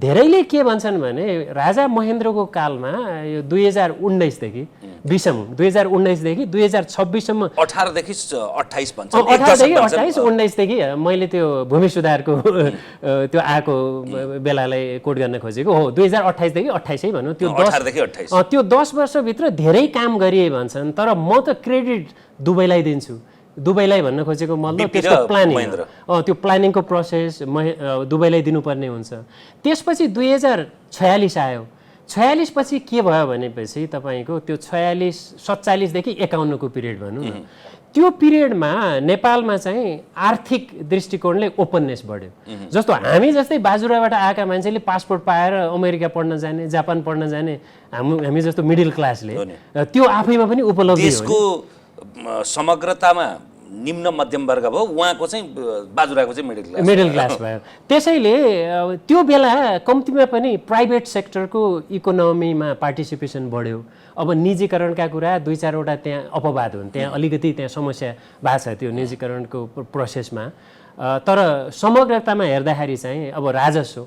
धेरैले के भन्छन् भने राजा महेन्द्रको कालमा यो 2019 देखि 2019 देखि 2026 सम्म 18 देखि 28 भन्छ 18 देखि 28 19 देखि मैले त्यो भूमि सुधारको त्यो आएको बेलालाई कोट गर्न खोजेको हो। 2028 देखि 28 है भनौँ, त्यो 18 देखि 28 त्यो 10 वर्षभित्र धेरै काम गरिए भन्छन्। तर म त क्रेडिट दुबईलाई दिन्छु। दुबईलाई भन्न खोजेको मतलब त्यसको प्लानिङ, त्यो प्लानिङको प्रोसेस दुबईलाई दिनुपर्ने हुन्छ। त्यसपछि 2046 आयो। 46 पछि के भयो भनेपछि तपाईँको त्यो 47 देखि 51 को पिरियड भनौँ न, त्यो पिरियडमा नेपालमा चाहिँ आर्थिक दृष्टिकोणले ओपननेस बढ्यो। जस्तो हामी जस्तै बाजुराबाट आएका मान्छेले पासपोर्ट पाएर अमेरिका पढ्न जाने, जापान पढ्न जाने, हामी जस्तो मिडल क्लासले त्यो आफैमा पनि उपलब्धि हो। देशको समग्रतामा निम्न मध्यम वर्ग भयो, उहाँको चाहिँ बाजुराको चाहिँ मिडल क्लास भयो। त्यसैले त्यो बेला कम्तीमा पनि प्राइभेट सेक्टरको इकोनोमीमा पार्टिसिपेसन बढ्यो। अब निजीकरणका कुरा 2-4वटा त्यहाँ अपवाद हुन्, त्यहाँ अलिकति त्यहाँ समस्या भएको छ त्यो निजीकरणको प्रोसेसमा। तर समग्रतामा हेर्दाखेरि चाहिँ अब राजस्व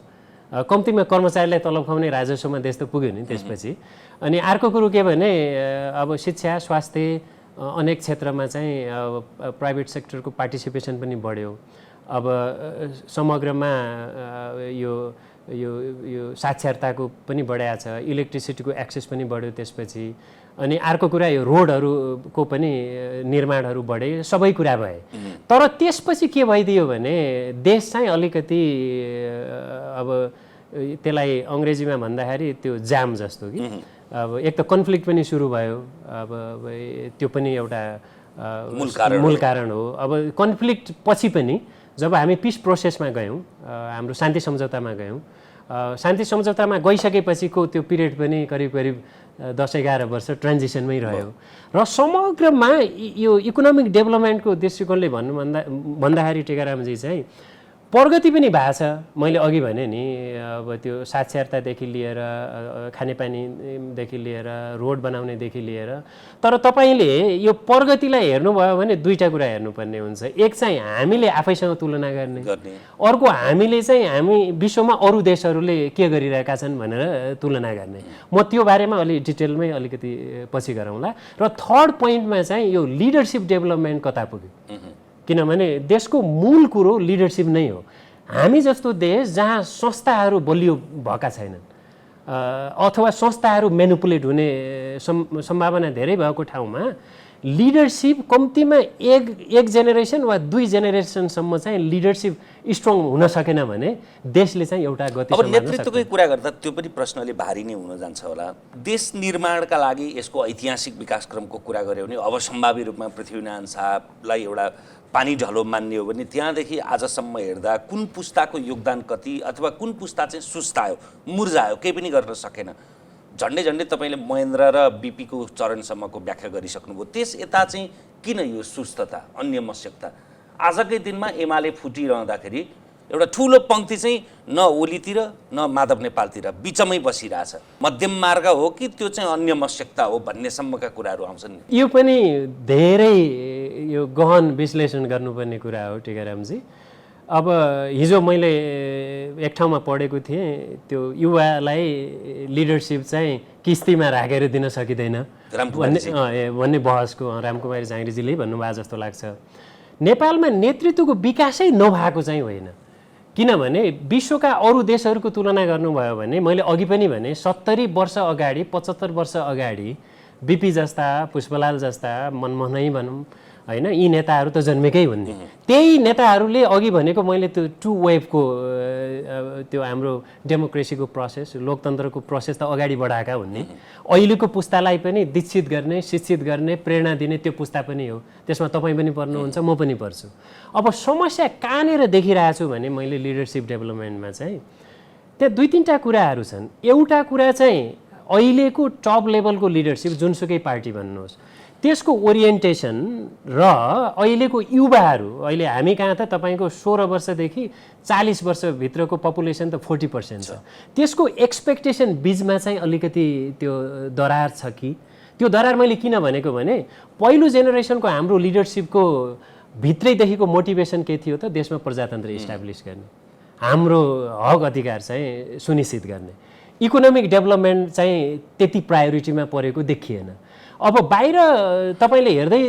कम्तीमा कर्मचारीलाई तलब खुवाउने राजस्वमा देश त पुग्यो नि त्यसपछि। अनि अर्को कुरो के भने अब शिक्षा, स्वास्थ्य अनेक क्षेत्रमा चाहिँ प्राइभेट सेक्टरको पार्टिसिपेसन पनि बढ्यो। अब समग्रमा यो यो यो साक्षरताको पनि बढाएको छ, इलेक्ट्रिसिटीको एक्सेस पनि बढ्यो त्यसपछि। अनि अर्को कुरा यो रोडहरूको पनि निर्माणहरू बढे, सबै कुरा भए। तर त्यसपछि के भइदियो भने देश चाहिँ अलिकति अब त्यसलाई अङ्ग्रेजीमा भन्दाखेरि त्यो जाम जस्तो कि अब एक त कन्फ्लिक्ट पनि सुरु भयो। अब त्यो पनि एउटा मूल कारण हो। अब कन्फ्लिक्ट पछि पनि जब हामी पिस प्रोसेसमा गयौँ, हाम्रो शान्ति सम्झौतामा गयौँ, शान्ति सम्झौतामा गइसकेपछिको त्यो पिरियड पनि करिब 10-11 वर्ष ट्रान्जिसनमै रह्यो। र समग्रमा यो इकोनोमिक डेभलपमेन्टको दृष्टिकोणले भन्दाखेरि टेकारामजी चाहिँ प्रगति पनि भएको छ। मैले अघि भने नि अब त्यो साक्षरतादेखि लिएर खानेपानीदेखि लिएर रोड बनाउनेदेखि लिएर। तर तपाईँले यो प्रगतिलाई हेर्नुभयो भने दुईटा कुरा हेर्नुपर्ने हुन्छ। एक चाहिँ हामीले आफैसँग तुलना गर्ने, अर्को हामीले चाहिँ हामी विश्वमा अरू देशहरूले के गरिरहेका छन् भनेर तुलना गर्ने। म त्यो बारेमा अलि डिटेलमै अलिकति पछि गरौँला। र थर्ड पोइन्टमा चाहिँ यो लिडरसिप डेभलपमेन्ट कता पुग्यो, किनभने देशको मूल कुरो लिडरसिप नै हो। हामी जस्तो देश जहाँ संस्थाहरू बलियो भएका छैनन् अथवा संस्थाहरू मेनिपुलेट हुने सम्भावना धेरै भएको ठाउँमा लिडरसिप कम्तीमा एक जेनेरेसन वा 2 जेनेरेसनसम्म चाहिँ लिडरसिप स्ट्रङ हुन सकेन भने देशले चाहिँ एउटा गति अब नेतृत्वकै कुरा गर्दा त्यो पनि प्रश्नले भारी नै हुन जान्छ होला। देश निर्माणका लागि यसको ऐतिहासिक विकासक्रमको कुरा गऱ्यो भने अब सम्भाव्य रूपमा पृथ्वीनारायण शाहलाई एउटा पानी ढलो मान्ने हो भने त्यहाँदेखि आजसम्म हेर्दा कुन पुस्ताको योगदान कति अथवा कुन पुस्ता चाहिँ सुस्तायो, मुर्जायो, केही पनि गर्न सकेन। झन्डै तपाईँले महेन्द्र र बिपीको चरणसम्मको व्याख्या गरिसक्नुभयो। त्यस यता चाहिँ किन यो सुस्तता, अन्यमस्यकता? आजकै दिनमा एमाले फुटिरहँदाखेरि एउटा ठुलो पङ्क्ति चाहिँ न ओलीतिर न माधव नेपालतिर बिचमै बसिरहेछ। मध्यम मार्ग हो कि त्यो चाहिँ अन्यमस्यकता हो भन्नेसम्मका कुराहरू आउँछन्। यो पनि धेरै यो गहन विश्लेषण गर्नुपर्ने कुरा हो टेकारामजी। अब हिजो मैले एक ठाउँमा पढेको थिएँ, त्यो युवालाई लिडरसिप चाहिँ किस्तीमा राखेर दिन सकिँदैन भन्ने बहसको रामकुमारी झाँक्रीजीले भन्नुभयो जस्तो लाग्छ। नेपालमा नेतृत्वको विकासै नभएको चाहिँ होइन, किनभने विश्वका अरू देशहरूको तुलना गर्नुभयो भने मैले अघि पनि भने 70 वर्ष अगाडि 75 वर्ष अगाडि बिपी जस्ता, पुष्पलाल जस्ता, मनमोहनै भनौँ होइन, यी नेताहरू त जन्मेकै हुन् नि। त्यही नेताहरूले अघि भनेको मैले त्यो 2 वेभको त्यो हाम्रो डेमोक्रेसीको प्रोसेस, लोकतन्त्रको प्रोसेस त अगाडि बढाएका हुन् नि। अहिलेको पुस्तालाई पनि दीक्षित गर्ने, शिक्षित गर्ने, प्रेरणा दिने त्यो पुस्ता पनि हो। त्यसमा तपाईँ पनि पर्नुहुन्छ, म पनि पर्छु। अब समस्या कहाँनिर देखिरहेको छु भने मैले लिडरसिप डेभलपमेन्टमा चाहिँ त्यहाँ 2-3टा कुराहरू छन्। एउटा कुरा चाहिँ अहिलेको टप लेभलको लिडरसिप जुनसुकै पार्टी भन्नुहोस् त्यसको ओरिएन्टेसन र अहिलेको युवाहरू, अहिले हामी कहाँ त तपाईँको 16 वर्षदेखि 40 वर्षभित्रको पपुलेसन त 40% छ। त्यसको एक्सपेक्टेसन बिचमा चाहिँ अलिकति त्यो दरार छ कि? त्यो दरार मैले किन भनेको भने पहिलो जेनेरेसनको हाम्रो लिडरसिपको भित्रैदेखिको मोटिभेसन के थियो त? देशमा प्रजातन्त्र इस्टाब्लिस गर्ने, हाम्रो हक अधिकार चाहिँ सुनिश्चित गर्ने, इकोनोमिक डेभलपमेन्ट चाहिँ त्यति प्रायोरिटीमा परेको देखिएन। अब बाहिर तपाईँले हेर्दै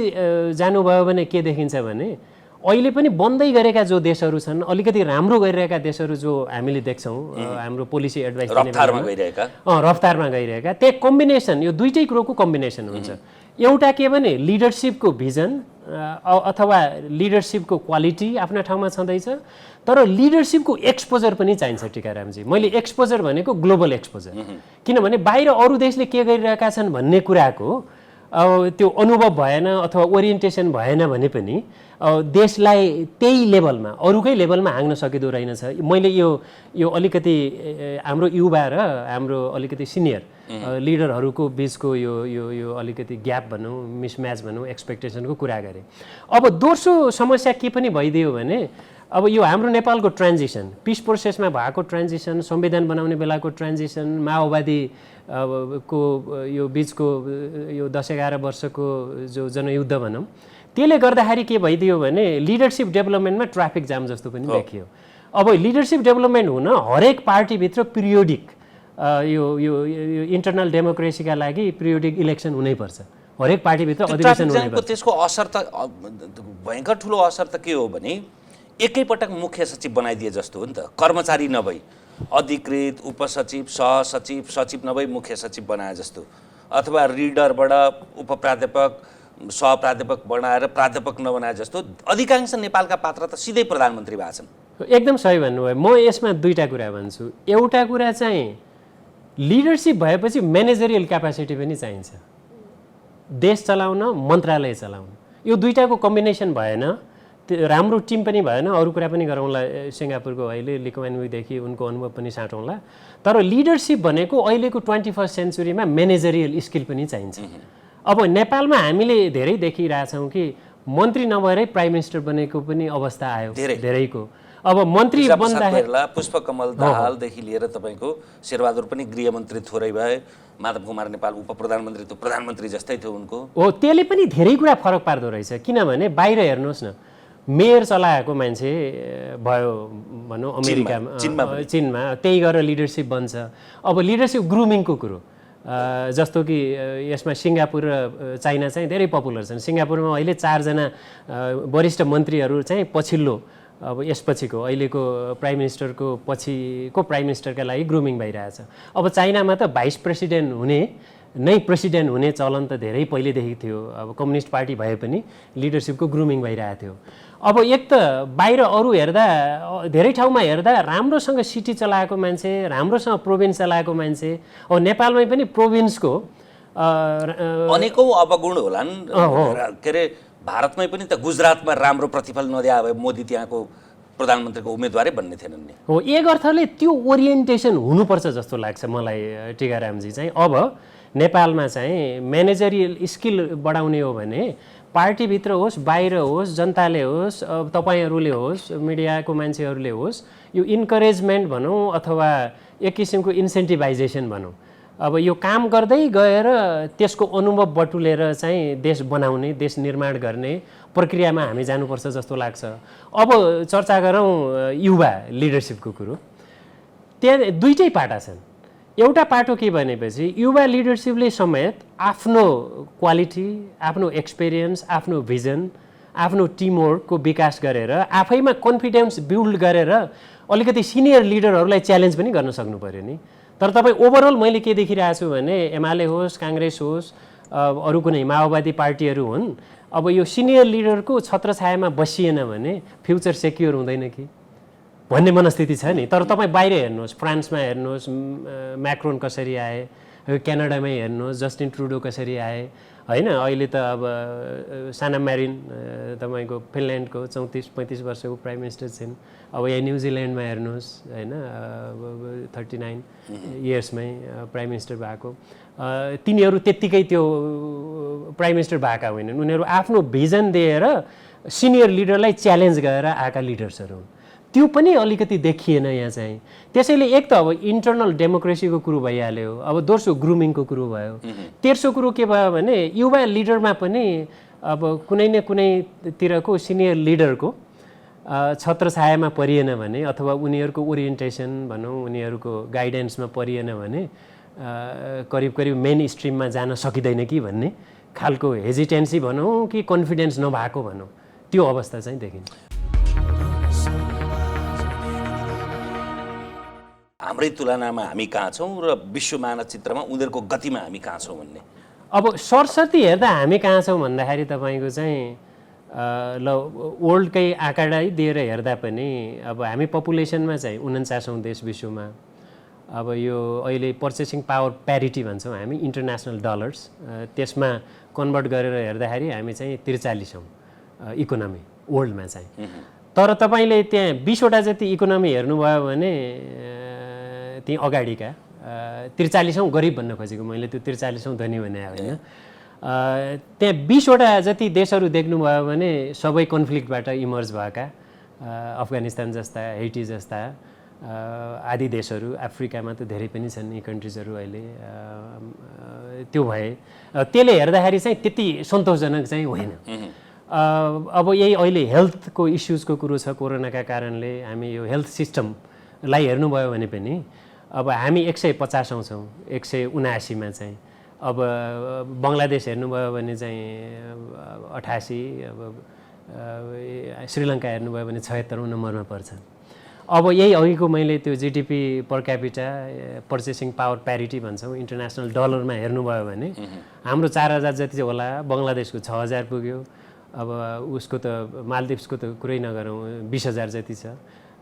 जानुभयो भने के देखिन्छ भने अहिले पनि बन्दै गरेका जो देशहरू छन्, अलिकति राम्रो गरिरहेका देशहरू जो हामीले देख्छौँ, हाम्रो पोलिसी एडभाइस रफ्तारमा गइरहेका, त्यही कम्बिनेसन, यो दुईटै कुरोको कम्बिनेसन हुन्छ। एउटा के भने लिडरसिपको भिजन अथवा लिडरसिपको क्वालिटी आफ्ना ठाउँमा छँदैछ, तर लिडरसिपको एक्सपोजर पनि चाहिन्छ टिकारामजी। मैले एक्सपोजर भनेको ग्लोबल एक्सपोजर, किनभने बाहिर अरू देशले के गरिरहेका छन् भन्ने कुराको त्यो अनुभव भएन अथवा ओरिएन्टेसन भएन भने पनि देशलाई त्यही लेभलमा, अरूकै लेभलमा हाँग्न सकिँदो रहेनछ। मैले यो अलिकति हाम्रो युवा र हाम्रो अलिकति सिनियर लिडरहरूको बिचको यो अलिकति ग्याप भनौँ, मिसम्याच भनौँ, एक्सपेक्टेसनको कुरा गरेँ। अब दोस्रो समस्या के पनि भइदियो भने अब यो हाम्रो नेपालको ट्रान्जिसन, पिस प्रोसेसमा भएको ट्रान्जिसन, संविधान बनाउने बेलाको ट्रान्जिसन, माओवादी को यो बिचको यो 10-11 वर्षको जो जनयुद्ध भनौँ, त्यसले गर्दाखेरि के भइदियो भने लिडरसिप डेभलपमेन्टमा ट्राफिक जाम जस्तो पनि देखियो। अब लिडरसिप डेभलपमेन्ट हुन हरेक पार्टीभित्र पिरियोडिक यो इन्टरनल डेमोक्रेसीका लागि पिरियोडिक इलेक्सन हुनैपर्छ, हरेक पार्टीभित्र अधिवेशन हुनैपर्छ। त्यसको असर त भयङ्कर ठुलो असर त के हो भने एकैपटक मुख्य सचिव बनाइदिए जस्तो हो नि त, कर्मचारी नभई अधिकृत उपसचिव, सहसचिव, सचिव नभई मुख्य सचिव बनाए जस्तो, अथवा रिडरबाट उपप्राध्यापक, सहप्राध्यापक बनाएर प्राध्यापक नबनाए जस्तो अधिकांश नेपालका पात्र त सिधै प्रधानमन्त्री भएको छन्। एकदम सही भन्नुभयो। म यसमा दुईटा कुरा भन्छु। एउटा कुरा चाहिँ लिडरसिप भएपछि म्यानेजरियल क्यापासिटी पनि चाहिन्छ, देश चलाउन, मन्त्रालय चलाउन। यो दुईटाको कम्बिनेसन भएन, राम्रो टिम पनि भएन। अरू कुरा पनि गरौँला, सिङ्गापुरको अहिले ली कुआन यूदेखि उनको अनुभव पनि साटौँला। तर लिडरसिप भनेको अहिलेको 21st सेन्चुरीमा म्यानेजरियल स्किल पनि चाहिन्छ। अब नेपालमा हामीले धेरै देखिरहेछौँ कि मन्त्री नभएरै प्राइम मिनिस्टर बनेको पनि अवस्था आयो धेरैको। अब मन्त्री बन्दाखेरि पुष्पकमल दाहालदेखि लिएर तपाईँको शेरबहादुर पनि गृहमन्त्री थोरै भए, माधव कुमार नेपाल उप प्रधानमन्त्री त प्रधानमन्त्री जस्तै थियो उनको। हो, त्यसले पनि धेरै कुरा फरक पार्दो रहेछ। किनभने बाहिर हेर्नुहोस् न, मेयर चलाएको मान्छे भयो भनौँ अमेरिकामा, चीनमा, त्यही गरेर लिडरसिप बन्छ। अब लिडरसिप ग्रुमिङको कुरो जस्तो कि यसमा सिङ्गापुर र चाइना चाहिँ धेरै पपुलर छन्। सिङ्गापुरमा अहिले 4 जना वरिष्ठ मन्त्रीहरू चाहिँ पछिल्लो, अब यसपछिको अहिलेको प्राइम मिनिस्टरको पछिको प्राइम मिनिस्टरका लागि ग्रुमिङ भइरहेछ। अब चाइनामा त भाइस प्रेसिडेन्ट हुने नै प्रेसिडेन्ट हुने चलन त धेरै पहिलेदेखि थियो। अब कम्युनिस्ट पार्टी भए पनि लिडरसिपको ग्रुमिङ भइरहेको थियो। अब एक त बाहिर अरू हेर्दा, धेरै ठाउँमा हेर्दा राम्रोसँग सिटी चलाएको मान्छे, राम्रोसँग प्रोभिन्स चलाएको मान्छे, अब नेपालमै पनि प्रोभिन्सको अनेकौँ अवगुण होलान्। के अरे भारतमै पनि त गुजरातमा राम्रो प्रतिफल नदिए भए मोदी त्यहाँको प्रधानमन्त्रीको उम्मेदवारै बन्ने थिएनन् नि। हो, एक अर्थले त्यो ओरिएन्टेसन हुनुपर्छ जस्तो लाग्छ मलाई टिकारामजी। चाहिँ अब नेपालमा चाहिँ म्यानेजरियल स्किल बढाउने हो भने पार्टीभित्र होस्, बाहिर होस्, जनताले होस्, अब तपाईँहरूले होस्, मिडियाको मान्छेहरूले होस्, यो इन्करेजमेन्ट भनौँ अथवा एक किसिमको इन्सेन्टिभाइजेसन भनौँ, अब यो काम गर्दै गएर त्यसको अनुभव बटुलेर चाहिँ देश बनाउने, देश निर्माण गर्ने प्रक्रियामा हामी जानुपर्छ जस्तो लाग्छ। अब चर्चा गरौँ युवा लिडरसिपको कुरो। त्यहाँ दुईटै पाटा छन्। एउटा पाटो के भनेपछि युवा लिडरसिपले समेत आफ्नो क्वालिटी, आफ्नो एक्सपिरियन्स, आफ्नो भिजन, आफ्नो टिमवर्कको विकास गरेर आफैमा कन्फिडेन्स बिल्ड गरेर अलिकति सिनियर लिडरहरूलाई च्यालेन्ज पनि गर्न सक्नु पर्यो नि। तर तपाईँ ओभरअल मैले के देखिरहेको छु भने एमाले होस्, काङ्ग्रेस होस्, अरू कुनै माओवादी पार्टीहरू हुन्, अब यो सिनियर लिडरको छत्रछायामा बसिएन भने फ्युचर सेक्योर हुँदैन कि भन्ने मनस्थिति छ नि। तर तपाईँ बाहिर हेर्नुहोस्, फ्रान्समा हेर्नुहोस् म्याक्रोन कसरी आए, क्यानाडामै हेर्नुहोस् जस्टिन ट्रुडो कसरी आए, होइन। अहिले त अब साना म्यारिन तपाईँको फिनल्यान्डको 34-35 वर्षको प्राइम मिनिस्टर छिन्। अब यहाँ न्युजिल्यान्डमा हेर्नुहोस्, होइन, 39 इयर्समै प्राइम मिनिस्टर भएको। तिनीहरू त्यत्तिकै त्यो प्राइम मिनिस्टर भएका होइनन्, उनीहरू आफ्नो भिजन दिएर सिनियर लिडरलाई च्यालेन्ज गरेर आएका लिडर्सहरू हुन्। त्यो पनि अलिकति देखिएन यहाँ चाहिँ। त्यसैले एक त अब इन्टरनल डेमोक्रेसीको कुरो भइहाल्यो, अब दोस्रो ग्रुमिङको कुरो भयो, तेस्रो कुरो के भयो भने युवा लिडरमा पनि अब कुनै न कुनैतिरको सिनियर लिडरको छत्रछायामा परिएन भने अथवा उनीहरूको ओरिएन्टेसन भनौँ उनीहरूको गाइडेन्समा परिएन भने करिब करिब मेन स्ट्रिममा जान सकिँदैन कि भन्ने खालको हेजिटेन्सी भनौँ कि कन्फिडेन्स नभएको भनौँ, त्यो अवस्था चाहिँ देखिन्छ। हाम्रै तुलनामा हामी कहाँ छौँ र विश्व मानचित्रमा उनीहरूको गतिमा हामी कहाँ छौँ भन्ने। अब सरस्वती हेर्दा हामी कहाँ छौँ भन्दाखेरि तपाईँको चाहिँ ल वर्ल्डकै आँकडा दिएर हेर्दा पनि अब हामी पपुलेसनमा चाहिँ 49औं देश विश्वमा। अब यो अहिले पर्चेसिङ पावर प्यारिटी भन्छौँ हामी इन्टरनेसनल डलर्स, त्यसमा कन्भर्ट गरेर हेर्दाखेरि हामी चाहिँ 43औं इकोनोमी वर्ल्डमा चाहिँ। तर तपाईँले त्यहाँ 20वटा जति इकोनोमी हेर्नुभयो भने त्यही अगाडिका 43औं गरिब भन्न खोजेको मैले, त्यो 43औं धनी भने होइन। त्यहाँ 20वटा जति देशहरू देख्नुभयो भने सबै कन्फ्लिक्टबाट इमर्ज भएका, अफगानिस्तान जस्ता, हैटी जस्ता आदि देशहरू, अफ्रिकामा त धेरै पनि छन् यी कन्ट्रिजहरू अहिले। त्यो भए त्यसले हेर्दाखेरि चाहिँ त्यति सन्तोषजनक चाहिँ होइन। अब यही अहिले हेल्थको इस्युजको कुरो छ, कोरोनाका कारणले हामी यो हेल्थ सिस्टमलाई हेर्नुभयो भने पनि अब हामी 150औं छौँ, 179मा चाहिँ। अब बङ्गलादेश हेर्नुभयो भने चाहिँ 88, अब श्रीलङ्का हेर्नुभयो भने 76औं नम्बरमा पर्छ। अब यही अघिको मैले त्यो जिडिपी पर क्यापिटा पर्चेसिङ पावर प्यारिटी भन्छौँ इन्टरनेसनल डलरमा हेर्नुभयो भने हाम्रो 4000 जति होला, बङ्गलादेशको 6000 पुग्यो, अब उसको त मालदिप्सको त कुरै नगरौँ 20000 जति छ।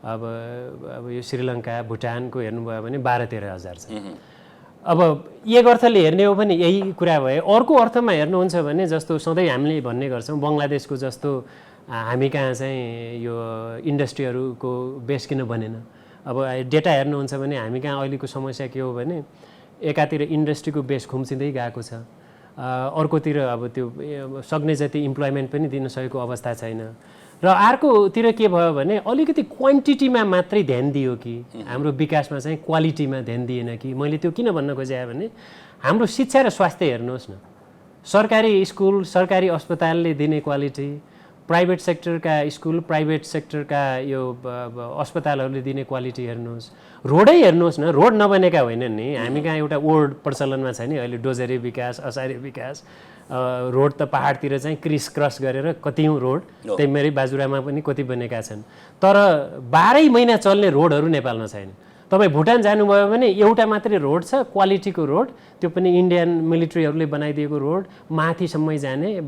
अब यो श्रीलङ्का भुटानको हेर्नुभयो भने 12-13 हजार छ। अब एक अर्थले हेर्ने हो भने यही कुरा भयो। अर्को अर्थमा हेर्नुहुन्छ भने जस्तो सधैँ हामीले भन्ने गर्छौँ बङ्गलादेशको जस्तो हामी कहाँ चाहिँ यो इन्डस्ट्रीहरूको बेस किन बनेन। अब डेटा हेर्नुहुन्छ भने हामी कहाँ अहिलेको समस्या के हो भने एकातिर इन्डस्ट्रीको बेस खुम्चिँदै गएको छ, अर्कोतिर अब त्यो सक्ने जति इम्प्लोइमेन्ट पनि दिन सकेको अवस्था छैन, र अर्कोतिर के भयो भने अलिकति क्वान्टिटीमा मात्रै ध्यान दियो कि हाम्रो विकासमा चाहिँ क्वालिटीमा ध्यान दिएन कि। मैले त्यो किन भन्न खोजेँ भने हाम्रो शिक्षा र स्वास्थ्य हेर्नुहोस् न, सरकारी स्कुल सरकारी अस्पतालले दिने क्वालिटी, प्राइभेट सेक्टरका स्कुल प्राइभेट सेक्टरका यो अस्पतालहरूले दिने क्वालिटी हेर्नुहोस्, रोडै हेर्नुहोस् न, रोड नबनेका होइनन् नि। हामी कहाँ एउटा वर्ड प्रचलनमा छ नि अहिले, डोजरी विकास, असारे विकास। रोड त पहाडतिर चाहिँ क्रिस क्रस गरेर कतिौँ रोड, त्यही मेरै बाजुरामा पनि कति बनेका छन्, तर 12 महिना चल्ने रोडहरू नेपालमा छैन। तपाईँ भुटान जानुभयो भने एउटा मात्रै रोड छ, क्वालिटीको रोड, त्यो पनि इन्डियन मिलिट्रीहरूले बनाइदिएको रोड, माथिसम्मै जाने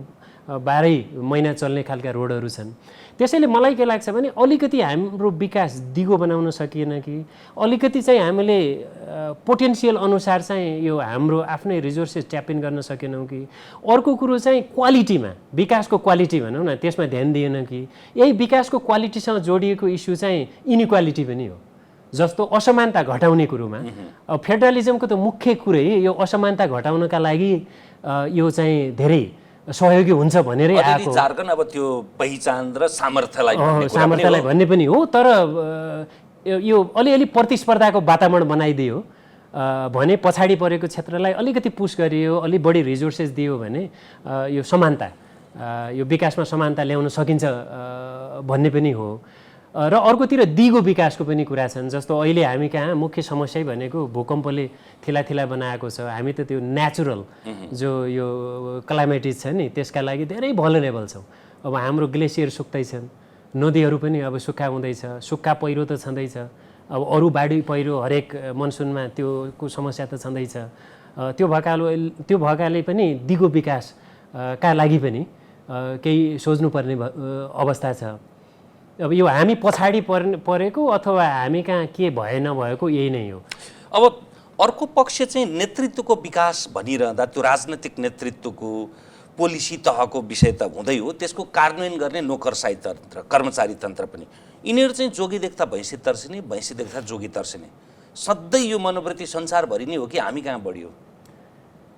12 महिना चल्ने खालका रोडहरू छन्। त्यसैले मलाई के लाग्छ भने अलिकति हाम्रो विकास दिगो बनाउन सकिएन कि, अलिकति चाहिँ हामीले पोटेन्सियल अनुसार चाहिँ यो हाम्रो आफ्नै रिसोर्सेस ट्याप इन गर्न सकेनौँ कि। अर्को कुरो चाहिँ क्वालिटीमा, विकासको क्वालिटी भनौँ न, त्यसमा ध्यान दिएन कि। यही विकासको क्वालिटीसँग जोडिएको इस्यु चाहिँ इनइक्वालिटी पनि हो, जस्तो असमानता घटाउने कुरोमा। अब फेडरलिजमको त मुख्य कुरै यो असमानता घटाउनका लागि यो चाहिँ धेरै सहयोगी हुन्छ भनेरै आएको झारखण्ड अब त्यो पहिचान र सामर्थ्यलाई भन्ने पनि हो। तर यो अलिअलि प्रतिस्पर्धाको वातावरण बनाइदियो भने पछाडि परेको क्षेत्रलाई अलिकति पुस गरियो, अलि बढी रिसोर्सेस दियो भने यो समानता, यो विकासमा समानता ल्याउन सकिन्छ भन्ने पनि हो। र अर्कोतिर दिगो विकासको पनि कुरा छन्, जस्तो अहिले हामी कहाँ मुख्य समस्या भनेको भूकम्पले थिला बनाएको छ। हामी त त्यो नेचुरल जो यो क्लाइमेटिज छ नि त्यसका लागि धेरै भलरेबल छौँ। अब हाम्रो ग्लेसियर सुक्दैछन्, नदीहरू पनि अब सुक्खा हुँदैछ, सुक्खा पहिरो त छँदैछ, अब अरू बाढी पहिरो हरेक मनसुनमा त्योको समस्या त छँदैछ। त्यो भएकाले पनि दिगो विकासका लागि पनि केही सोच्नुपर्ने अवस्था छ। अब यो हामी पछाडि परेको अथवा हामी कहाँ के भए नभएको यही नै हो। अब अर्को पक्ष चाहिँ नेतृत्वको विकास भनिरहँदा त्यो राजनैतिक नेतृत्वको पोलिसी तहको विषय त हुँदै हो, त्यसको कार्यान्वयन गर्ने नोकरशाही तन्त्र, कर्मचारी तन्त्र पनि। यिनीहरू चाहिँ जोगी देख्दा भैँसी तर्सिने, भैँसी देख्दा जोगी तर्सिने। सधैँ यो मनोवृत्ति संसारभरि नै हो कि हामी कहाँ बढ्यो?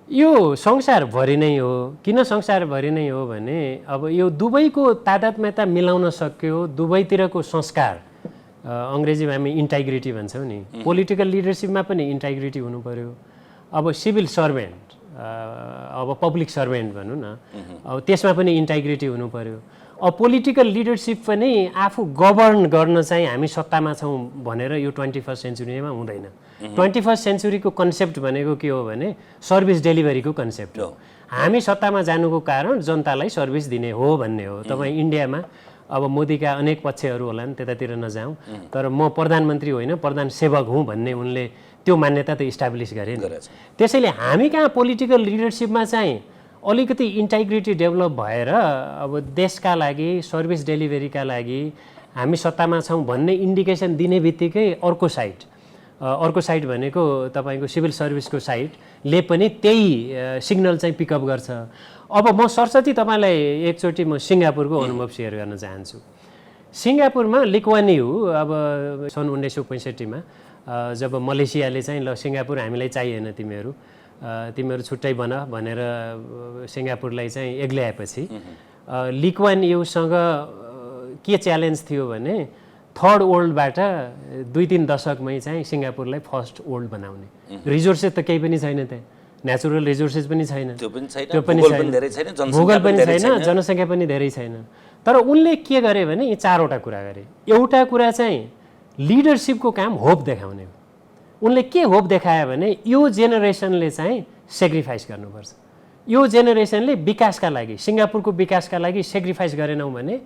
यो संसारभरि नै हो। किन संसारभरि नै हो भने अब यो दुवैको तादात्म्यता मिलाउन सक्यो, दुवैतिरको संस्कार, अङ्ग्रेजीमा हामी इन्टाइग्रिटी भन्छौँ नि, पोलिटिकल लिडरसिपमा पनि इन्टाइग्रिटी हुनु पर्यो। अब सिभिल सर्भेन्ट, अब पब्लिक सर्भेन्ट भनौँ न, अब त्यसमा पनि इन्टाइग्रिटी हुनु पर्यो। अब पोलिटिकल लिडरसिप पनि आफू गभर्न गर्न चाहिँ हामी सत्तामा छौँ भनेर यो 21st सेन्चुरीमा हुँदैन। 21st सेन्चुरीको कन्सेप्ट भनेको के हो भने सर्भिस डेलिभरीको कन्सेप्ट हो। हामी सत्तामा जानुको कारण जनतालाई सर्भिस दिने हो भन्ने हो। तपाईँ इन्डियामा अब मोदीका अनेक पक्षहरू होलान्, त्यतातिर नजाउँ, तर म प्रधानमन्त्री होइन प्रधान सेवक हुँ भन्ने उनले त्यो मान्यता त इस्टाब्लिस गरे नि। त्यसैले हामी कहाँ पोलिटिकल लिडरसिपमा चाहिँ अलिकति इन्टाइग्रिटी डेभलप भएर अब देशका लागि सर्भिस डेलिभरीका लागि हामी सत्तामा छौँ भन्ने इन्डिकेसन दिने बित्तिकै अर्को साइड भनेको तपाईँको सिभिल सर्भिसको साइडले पनि त्यही सिग्नल चाहिँ पिकअप गर्छ। अब म सरस्वती तपाईँलाई एकचोटि म सिङ्गापुरको अनुभव सेयर गर्न चाहन्छु। सिङ्गापुरमा ली कुआन यू अब सन् 1965मा जब मलेसियाले चाहिँ ल सिङ्गापुर हामीलाई चाहिएन, तिमीहरू छुट्टै बन भनेर सिङ्गापुरलाई चाहिँ एक्ल्याएपछि ली कुआन यूसँग के च्यालेन्ज थियो भने थर्ड वर्ल्डबाट 2-3 दशकमै चाहिँ सिङ्गापुरलाई फर्स्ट वर्ल्ड बनाउने। रिसोर्सेस त केही पनि छैन, त्यहाँ नेचुरल रिसोर्सेस पनि छैन, भूगोल पनि छैन, जनसङ्ख्या पनि धेरै छैन। तर उनले के गरे भने यी 4वटा कुरा गरे। एउटा कुरा चाहिँ लिडरसिपको काम होप देखाउने हो। उनले के होप देखायो भने यो जेनेरेसनले चाहिँ सेक्रिफाइस गर्नुपर्छ, यो जेनेरेसनले विकासका लागि, सिङ्गापुरको विकासका लागि सेक्रिफाइस गरेनौँ भने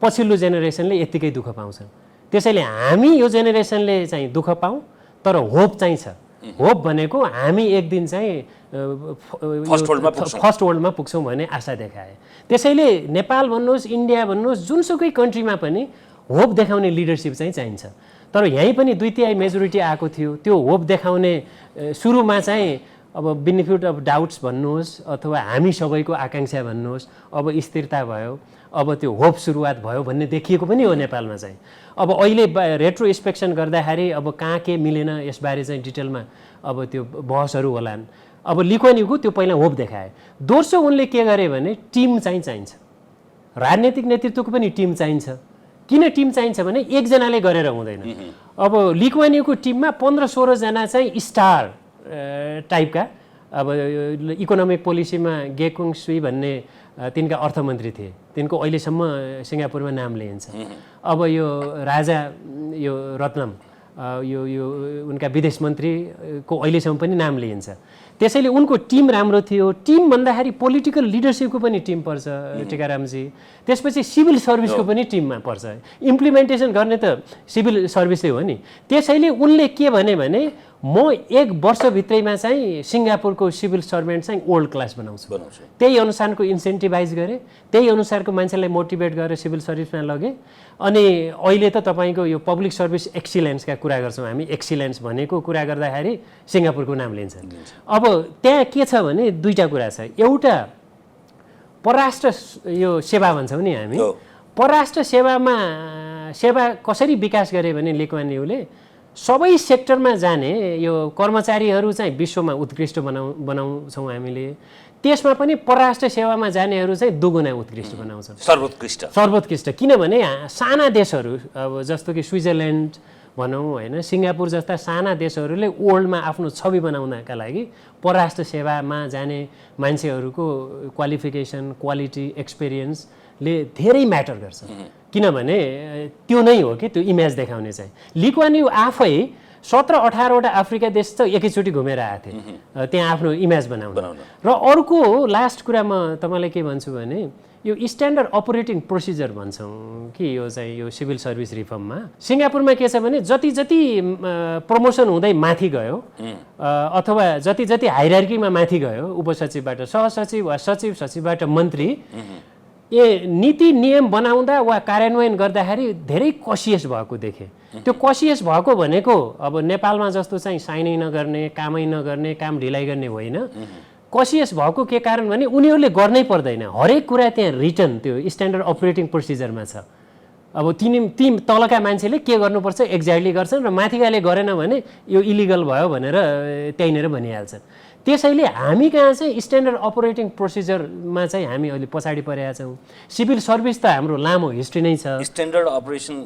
पछिल्लो जेनेरेसनले यत्तिकै दुःख पाउँछ। त्यसैले हामी यो जेनेरेसनले चाहिँ दुःख पाऊँ, तर होप चाहिँ छ। होप भनेको हामी एक दिन चाहिँ फर्स्ट वर्ल्डमा पुग्छौँ भन्ने आशा देखाए। त्यसैले नेपाल भन्नुहोस्, इन्डिया भन्नुहोस्, जुनसुकै कन्ट्रीमा पनि होप देखाउने लिडरसिप चाहिँ चाहिन्छ। तर यहीँ पनि 2/3 मेजोरिटी आएको थियो। त्यो होप देखाउने सुरुमा चाहिँ अब बेनिफिट अफ डाउट्स भन्नुहोस् अथवा हामी सबैको आकाङ्क्षा भन्नुहोस्, अब स्थिरता भयो, अब त्यो होप सुरुवात भयो भन्ने देखिएको पनि हो नेपालमा चाहिँ। अब अहिले रेट्रोस्पेक्सन गर्दाखेरि अब कहाँ के मिलेन यसबारे चाहिँ डिटेलमा अब त्यो बहसहरू होलान्। अब ली कुआन यूको त्यो पहिला होप देखाए। दोस्रो उनले के गरे भने टिम चाहिँ चाहिन्छ, राजनीतिक नेतृत्वको पनि टिम चाहिन्छ। किन टिम चाहिन्छ भने एकजनाले गरेर हुँदैन। अब ली कुआन यूको टिममा 15-16 जना चाहिँ स्टार टाइपका, अब इकोनोमिक पोलिसीमा गेकुङ सुई भन्ने तिनका अर्थमन्त्री थिए, तिनको अहिलेसम्म सिङ्गापुरमा नाम लिइन्छ। अब यो राजा यो रत्नम यो उनका विदेश मन्त्रीको अहिलेसम्म पनि नाम लिइन्छ। त्यसैले उनको टिम राम्रो थियो। टिम भन्दाखेरि पोलिटिकल लिडरसिपको पनि टिम पर्छ टिकारामजी, त्यसपछि सिभिल सर्भिसको पनि टिममा पर्छ। इम्प्लिमेन्टेसन गर्ने त सिभिल सर्भिसै हो नि। त्यसैले उनले के भने म 1 वर्षभित्रैमा चाहिँ सिङ्गापुरको सिभिल सर्भेन्ट चाहिँ वर्ल्ड क्लास बनाउँछु। त्यही अनुसारको इन्सेन्टिभाइज गरे, त्यही अनुसारको मान्छेलाई मोटिभेट गरेर सिभिल सर्भिसमा लगे। अनि अहिले त तपाईँको यो पब्लिक सर्भिस एक्सिलेन्सका कुरा गर्छौँ हामी। एक्सिलेन्स भनेको कुरा गर्दाखेरि सिङ्गापुरको नाम लिन्छ। अब त्यहाँ के छ भने 2टा कुरा छ। एउटा परराष्ट्र यो सेवा भन्छौँ नि हामी, परराष्ट्र सेवा कसरी विकास गरे भने ली कुआन यूले सबै सेक्टरमा जाने यो कर्मचारीहरू चाहिँ विश्वमा उत्कृष्ट बनाउँछौँ हामीले। त्यसमा पनि परराष्ट्र सेवामा जानेहरू चाहिँ दुगुना उत्कृष्ट बनाउँछौँ, सर्वोत्कृष्ट। किनभने साना देशहरू अब जस्तो कि स्विजरल्यान्ड भनौँ होइन, सिङ्गापुर जस्ता साना देशहरूले वर्ल्डमा आफ्नो छवि बनाउनका लागि परराष्ट्र सेवामा जाने मान्छेहरूको क्वालिफिकेसन, क्वालिटी, एक्सपिरियन्सले धेरै म्याटर गर्छ। किनभने त्यो नै हो कि त्यो इमेज देखाउने चाहिँ। ली कुआन यू आफै 17-18वटा अफ्रिका देश त एकैचोटि घुमेर आएको थिए त्यहाँ आफ्नो इमेज बनाउन। र अर्को लास्ट कुरा म तपाईँलाई के भन्छु भने यो स्ट्यान्डर्ड अपरेटिङ प्रोसिजर भन्छौँ कि यो चाहिँ यो सिभिल सर्भिस रिफर्ममा सिङ्गापुरमा के छ भने जति प्रमोसन हुँदै माथि गयो अथवा जति हाइरार्कीमा माथि गयो, उपसचिवबाट सहसचिव वा सचिव, सचिवबाट मन्त्री, नीति नियम बनाउँदा वा कार्यान्वयन गर्दाखेरि धेरै कसियस भएको देखे। त्यो कसियस भएको भनेको अब नेपालमा जस्तो चाहिँ साइनै नगर्ने, कामै नगर्ने, काम ढिलाइ गर्ने होइन। कसियस भएको के कारण भने उनीहरूले गर्नै पर्दैन, हरेक कुरा त्यहाँ रिटर्न त्यो स्ट्यान्डर्ड अपरेटिङ प्रोसिजरमा छ। अब ती तलका मान्छेले के गर्नुपर्छ एक्ज्याक्टली गर्छन् र माथिकाले गरेन भने यो इलिगल भयो भनेर त्यहीँनिर भनिहाल्छन्। त्यसैले हामी कहाँ चाहिँ स्ट्यान्डर्ड अपरेटिङ प्रोसिजरमा चाहिँ हामी अहिले पछाडि परेका छौँ। सिभिल सर्भिस त हाम्रो लामो हिस्ट्री नै छ। स्ट्यान्डर्ड अपरेसन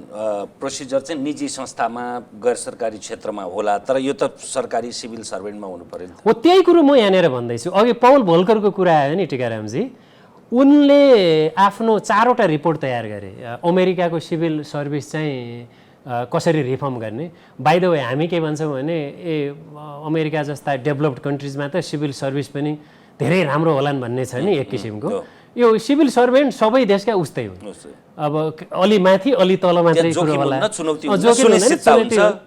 प्रोसिजर चाहिँ निजी संस्थामा गैर सरकारी क्षेत्रमा होला, तर यो त सरकारी सिभिल सर्भेन्टमा हुनु पर्यो नि त। हो, त्यही कुरो म यहाँनिर भन्दैछु। अघि पौल भोल्करको कुरा आयो नि टिकारामजी, उनले आफ्नो 4वटा रिपोर्ट तयार गरे अमेरिकाको सिभिल सर्भिस चाहिँ कसरी रिफर्म गर्ने। बाइ द वे हामी के भन्छौँ भने अमेरिका जस्ता डेभलप्ड कन्ट्रिजमा त सिभिल सर्भिस पनि धेरै राम्रो होलान् भन्ने छ नि एक किसिमको। यो सिभिल सर्भेन्ट सबै देशका उस्तै हुन्। अब अलि माथि अलि तल मात्रै कुरो होला,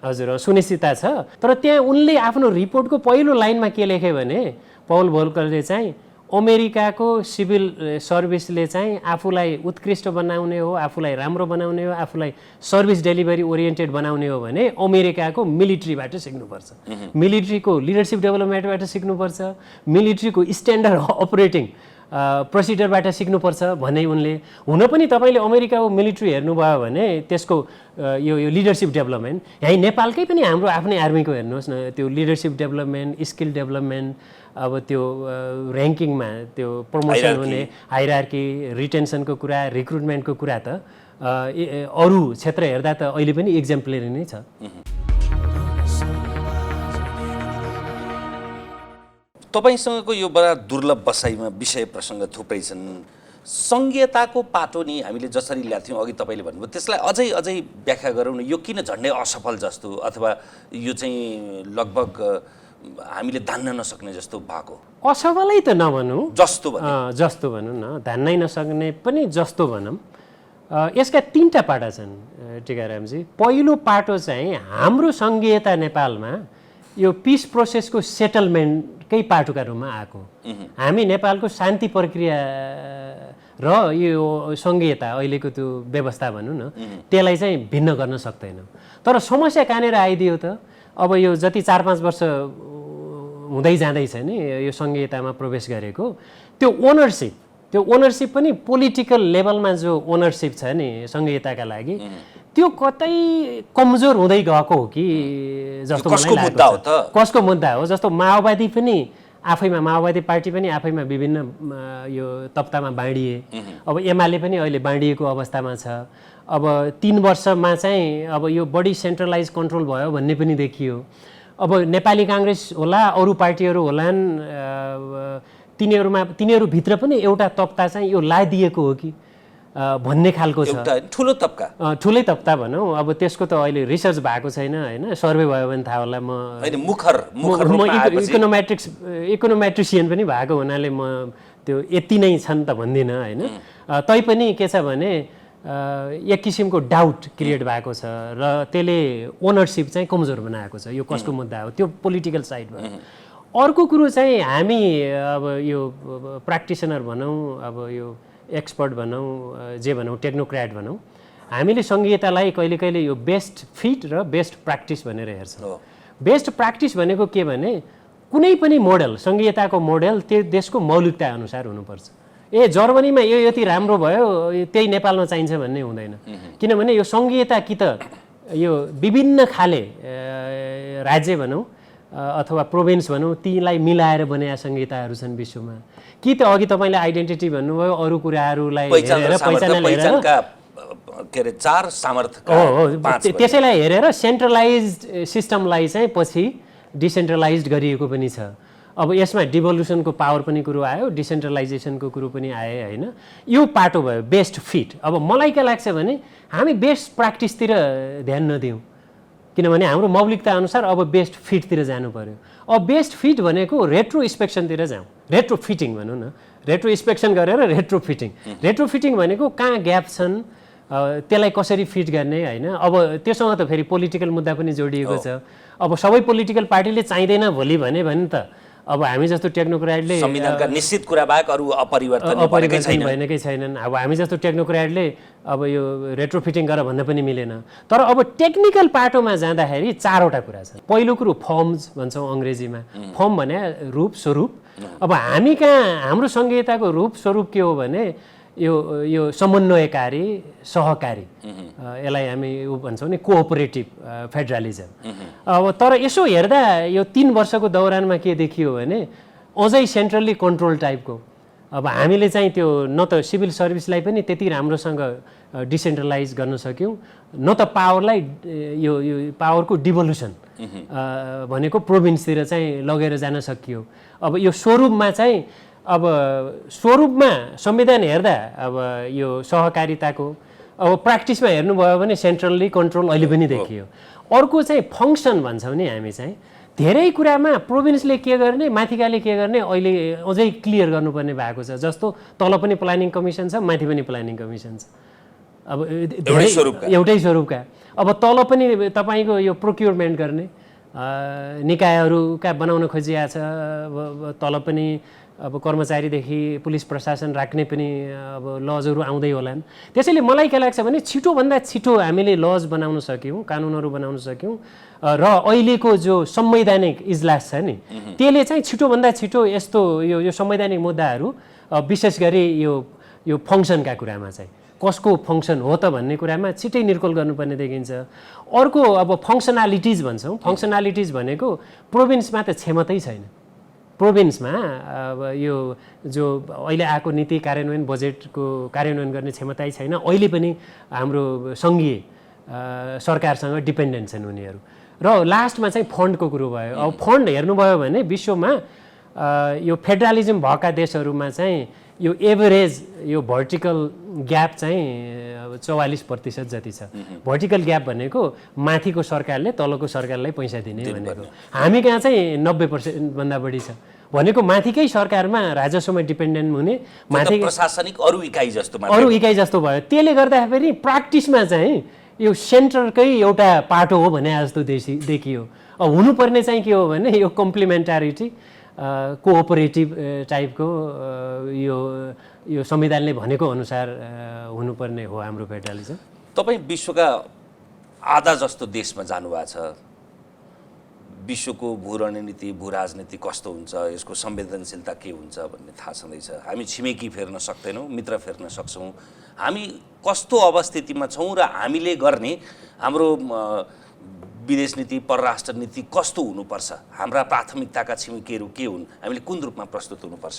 हजुर सुनिश्चितता छ। तर त्यहाँ उनले आफ्नो रिपोर्टको पहिलो लाइनमा के लेखे भने पौल भोल्करले चाहिँ अमेरिकाको सिभिल सर्भिसले चाहिँ आफूलाई उत्कृष्ट बनाउने हो, आफूलाई राम्रो बनाउने हो, आफूलाई सर्भिस डेलिभरी ओरिएन्टेड बनाउने हो भने अमेरिकाको मिलिट्रीबाट सिक्नुपर्छ, मिलिट्रीको लिडरसिप डेभलपमेन्टबाट सिक्नुपर्छ, मिलिट्रीको स्ट्यान्डर्ड अपरेटिङ प्रोसिडरबाट सिक्नुपर्छ भने उनले। हुन पनि तपाईँले अमेरिकाको मिलिट्री हेर्नुभयो भने त्यसको यो लिडरसिप डेभलपमेन्ट, यहीँ नेपालकै पनि हाम्रो आफ्नै आर्मीको हेर्नुहोस् न, त्यो लिडरसिप डेभलपमेन्ट, स्किल डेभलपमेन्ट, अब त्यो ऱ्याङ्किङमा त्यो प्रमोसन हुने हायरार्की, रिटेन्सनको कुरा, रिक्रुटमेन्टको कुरा त अरू क्षेत्र हेर्दा त अहिले पनि एक्जाम्पलरी नै छ। तपाईसँगको यो बडा दुर्लभ बसाइमा विषय प्रसङ्ग थुप्रै छन्। सङ्घीयताको पाटो नि हामीले जसरी ल्याएको थियौँ अघि तपाईँले भन्नुभयो, त्यसलाई अझै व्याख्या गरौँ न। यो किन झन्डै असफल जस्तो, अथवा यो चाहिँ लगभग हामीले धान्न नसक्ने जस्तो भएको? असफलै त नभनौँ, जस्तो भनौँ न, धान्नै नसक्ने पनि जस्तो भनौँ। यसका 3टा पाटा छन् टिकारामजी। पहिलो पाटो चाहिँ हाम्रो सङ्घीयता नेपालमा यो पिस प्रोसेसको सेटलमेन्टकै पाटोका रूपमा आएको। हामी नेपालको शान्ति प्रक्रिया र यो सङ्घीयता अहिलेको त्यो व्यवस्था भनौँ न, त्यसलाई चाहिँ भिन्न गर्न सक्दैनौँ। तर समस्या कहाँनिर आइदियो त, अब यो जति 4-5 वर्ष हुँदै जाँदैछ नि यो सङ्घीयतामा प्रवेश गरेको, त्यो ओनरसिप पनि पोलिटिकल लेभलमा जो ओनरसिप छ नि सङ्घीयताका लागि, त्यो कतै कमजोर हुँदै गएको हो कि जस्तो मलाई लाग्छ। कसको मुद्दा हो? जस्तो माओवादी पनि आफैमा, माओवादी पार्टी पनि आफैमा विभिन्न यो तप्तामा बाँडिए। अब एमाले पनि अहिले बाँडिएको अवस्थामा छ। अब 3 वर्षमा चाहिँ अब यो बढी सेन्ट्रलाइज कन्ट्रोल भयो भन्ने पनि देखियो। अब नेपाली काङ्ग्रेस होला, अरू पार्टीहरू होलान्, तिनीहरूभित्र पनि एउटा तप्ता चाहिँ यो लादिएको हो कि भन्ने खालको छ। ठुलै तप्ता भनौँ। अब त्यसको त अहिले रिसर्च भएको छैन होइन, सर्वे भयो भने थाहा होला। म इकोनोमेट्रिसियन पनि भएको हुनाले म त्यो यति नै छन् त भन्दिनँ होइन। तैपनि के छ भने एक किसिमको डाउट क्रिएट भएको छ र त्यसले ओनरसिप चाहिँ कमजोर बनाएको छ। यो कसको मुद्दा हो? त्यो पोलिटिकल साइडमा। अर्को कुरो चाहिँ हामी अब यो प्र्याक्टिसनर भनौँ, अब यो एक्सपर्ट भनौँ, जे भनौँ, टेक्नोक्र्याट भनौँ, हामीले सङ्घीयतालाई कहिले कहिले यो बेस्ट फिट र बेस्ट प्र्याक्टिस भनेर हेर्छौँ। बेस्ट प्र्याक्टिस भनेको के भने कुनै पनि मोडल, सङ्घीयताको मोडल त्यो देशको मौलिकता अनुसार हुनुपर्छ। जर्मनीमा यो यति राम्रो भयो त्यही नेपालमा चाहिन्छ भन्ने हुँदैन। किनभने यो सङ्घीयता कि त यो विभिन्न खाले राज्य भनौँ अथवा प्रोभिन्स भनौँ, तीलाई मिलाएर बनाएका संहिताहरू छन् विश्वमा, कि त अघि तपाईँले आइडेन्टिटी भन्नुभयो, अरू कुराहरूलाई हेरेर त्यसैलाई हेरेर सेन्ट्रलाइज्ड सिस्टमलाई चाहिँ पछि डिसेन्ट्रलाइज्ड गरिएको पनि छ। अब यसमा डिभोल्युसनको पावर पनि कुरो आयो, डिसेन्ट्रलाइजेसनको कुरो पनि आयो होइन। यो पाटो भयो बेस्ट फिट। अब मलाई के लाग्छ भने हामी बेस्ट प्र्याक्टिसतिर ध्यान नदिउँ, किनभने हाम्रो मौलिकता अनुसार अब बेस्ट फिटतिर जानु पर्यो। अब बेस्ट फिट भनेको रेट्रो इन्स्पेक्सनतिर जाउँ, रेट्रो फिटिङ भनौँ न, रेट्रो इन्स्पेक्सन गरेर रेट्रो फिटिङ। रेट्रो फिटिङ भनेको कहाँ ग्याप छन् त्यसलाई कसरी फिट गर्ने होइन। अब त्योसँग त फेरि पोलिटिकल मुद्दा पनि जोडिएको छ। अब सबै पोलिटिकल पार्टीले चाहिँदैन भोलि भने त अब हामी जस्तो टेक्नोक्र्याटले संविधानका निश्चित कुरा बाहेक अरू अपरिवर्तन भएकै छैनन्। अब हामी जस्तो टेक्नोक्र्याटले अब यो रेट्रोफिटिङ गर भन्न पनि मिलेन। तर अब टेक्निकल पाटोमा जाँदाखेरि 4वटा कुरा छ। पहिलो कुरो फर्म्स भन्छौँ अङ्ग्रेजीमा। फर्म भने रूप स्वरूप। अब हामी कहाँ हाम्रो संहिताको रूप स्वरूप के हो भने यो समन्वयकारी, सहकारी, यसलाई हामी भन्छौँ नि कोअपरेटिभ फेडरलिजम। अब तर यसो हेर्दा यो 3 वर्षको दौरानमा के देखियो भने अझै सेन्ट्रल्ली कन्ट्रोल टाइपको। अब हामीले चाहिँ त्यो न त सिभिल सर्भिसलाई पनि त्यति राम्रोसँग डिसेन्ट्रलाइज गर्न सक्यौँ, न त पावरलाई यो पावरको डिभोल्युसन भनेको प्रोभिन्सतिर चाहिँ लगेर जान सकियो। अब यो स्वरूपमा चाहिँ अब स्वरूपमा संविधान हेर्दा अब यो सहकारिताको, अब प्र्याक्टिसमा हेर्नुभयो भने सेन्ट्रल्ली कन्ट्रोल अहिले पनि देखियो। अर्को चाहिँ फङ्सन भन्छौँ नि हामी चाहिँ, धेरै कुरामा प्रोभिन्सले के गर्ने माथिकाले के गर्ने अहिले अझै क्लियर गर्नुपर्ने भएको छ। जस्तो तल पनि प्लानिङ कमिसन छ, माथि पनि प्लानिङ कमिसन छ, अब एउटै स्वरूपका। अब तल पनि तपाईँको यो प्रोक्युरमेन्ट गर्ने निकायहरूका बनाउन खोजिया छ, तल पनि अब कर्मचारीदेखि पुलिस प्रशासन राख्ने पनि अब लजहरू आउँदै होलान्। त्यसैले मलाई के लाग्छ भने छिटोभन्दा छिटो हामीले लज बनाउन सक्यौँ, कानुनहरू बनाउन सक्यौँ र अहिलेको जो संवैधानिक इजलास छ नि त्यसले चाहिँ छिटोभन्दा छिटो यस्तो यो संवैधानिक मुद्दाहरू विशेष गरी यो फङ्सनका कुरामा चाहिँ कसको फङ्सन हो त भन्ने कुरामा छिटै निर्कुल गर्नुपर्ने देखिन्छ। अर्को अब फङ्सनालिटिज भन्छौँ, फङ्सनालिटिज भनेको प्रोभिन्समा त क्षमतै छैन। प्रोभिन्समा अब यो जो अहिले आएको नीति कार्यान्वयन बजेटको कार्यान्वयन गर्ने क्षमतै छैन। अहिले पनि हाम्रो सङ्घीय सरकारसँग डिपेन्डेन्ट छन् उनीहरू। र लास्टमा चाहिँ फन्डको कुरो भयो। अब फन्ड हेर्नुभयो भने विश्वमा यो फेडरलिजम भएका देशहरूमा चाहिँ यो एभरेज यो भर्टिकल ग्याप चाहिँ 44% जति छ। भर्टिकल ग्याप भनेको माथिको सरकारले तलको सरकारलाई पैसा दिने भनेको। हामी कहाँ चाहिँ 90% भन्दा बढी छ भनेको माथिकै सरकारमा राजस्वमा डिपेन्डेन्ट हुने, माथि प्रशासनिक अरू इकाइ जस्तो भयो। त्यसले गर्दाखेरि प्र्याक्टिसमा चाहिँ यो सेन्टरकै एउटा पाटो हो भने जस्तो देखियो। अब हुनुपर्ने चाहिँ के हो भने यो कम्प्लिमेन्टारिटी कोअपरेटिभ टाइपको यो संविधानले भनेको अनुसार हुनुपर्ने हो हाम्रो फेडरलिजम। तपाईँ विश्वका आधा जस्तो देशमा जानुभएको छ। विश्वको भू रणनीति भू राजनीति कस्तो हुन्छ, यसको संवेदनशीलता के हुन्छ भन्ने थाहा छँदैछ। हामी छिमेकी फेर्न सक्दैनौँ, मित्र फेर्न सक्छौँ। हामी कस्तो अवस्थितिमा छौँ र हामीले गर्ने हाम्रो विदेश नीति परराष्ट्र नीति कस्तो हुनुपर्छ, हाम्रा प्राथमिकताका छिमेकीहरू के हुन्, हामीले कुन रूपमा प्रस्तुत हुनुपर्छ?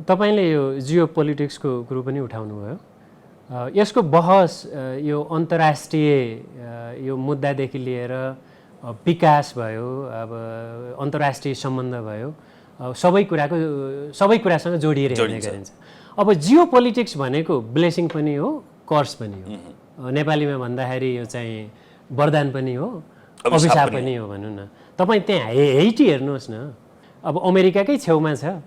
तपाईँले यो जियो पोलिटिक्सको कुरो पनि उठाउनु भयो। यसको बहस यो अन्तर्राष्ट्रिय यो मुद्दादेखि लिएर विकास भयो, अब अन्तर्राष्ट्रिय सम्बन्ध भयो, सबै कुरासँग जोडिएर हेर्ने गरिन्छ। अब जियो पोलिटिक्स भनेको ब्लेसिङ पनि हो, कर्स पनि हो। नेपालीमा भन्दाखेरि यो चाहिँ वरदान पनि हो, अभिशाप पनि हो भनौँ न। तपाईँ त्यहाँ हेइटी हेर्नुहोस् न, अब अमेरिकाकै छेउमा छ,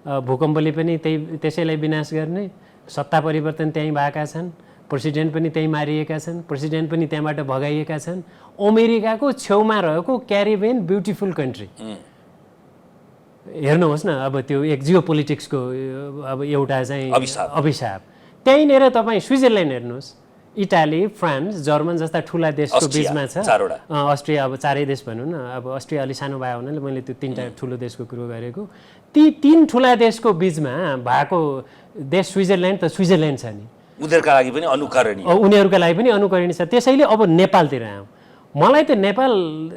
भूकम्पले पनि त्यसैलाई विनाश गर्ने, सत्ता परिवर्तन त्यहीँ भएका छन्, प्रेसिडेन्ट पनि त्यहीँ मारिएका छन्, प्रेसिडेन्ट पनि त्यहाँबाट भगाइएका छन्। अमेरिकाको छेउमा रहेको क्यारिबियन ब्युटिफुल कन्ट्री हेर्नुहोस् न। अब त्यो एक जियो पोलिटिक्सको अब एउटा चाहिँ अभिशाप। त्यहीँनिर तपाईँ स्विजरल्यान्ड हेर्नुहोस्, इटाली, फ्रान्स, जर्मन जस्ता ठुला देशको बिचमा छ। अस्ट्रिया अब चारै देश भनौँ न, अब अस्ट्रिया अलि सानो भयो हुनाले मैले त्यो 3टा ठुलो देशको कुरो गरेको। ती 3 ठुला देशको बिचमा भएको देश स्विजरल्यान्ड त स्विजरल्यान्ड छ नि, उनीहरूका लागि पनि अनुकरणीय, उनीहरूका लागि पनि अनुकरणीय छ। त्यसैले अब नेपालतिर आउँ। मलाई त नेपाल,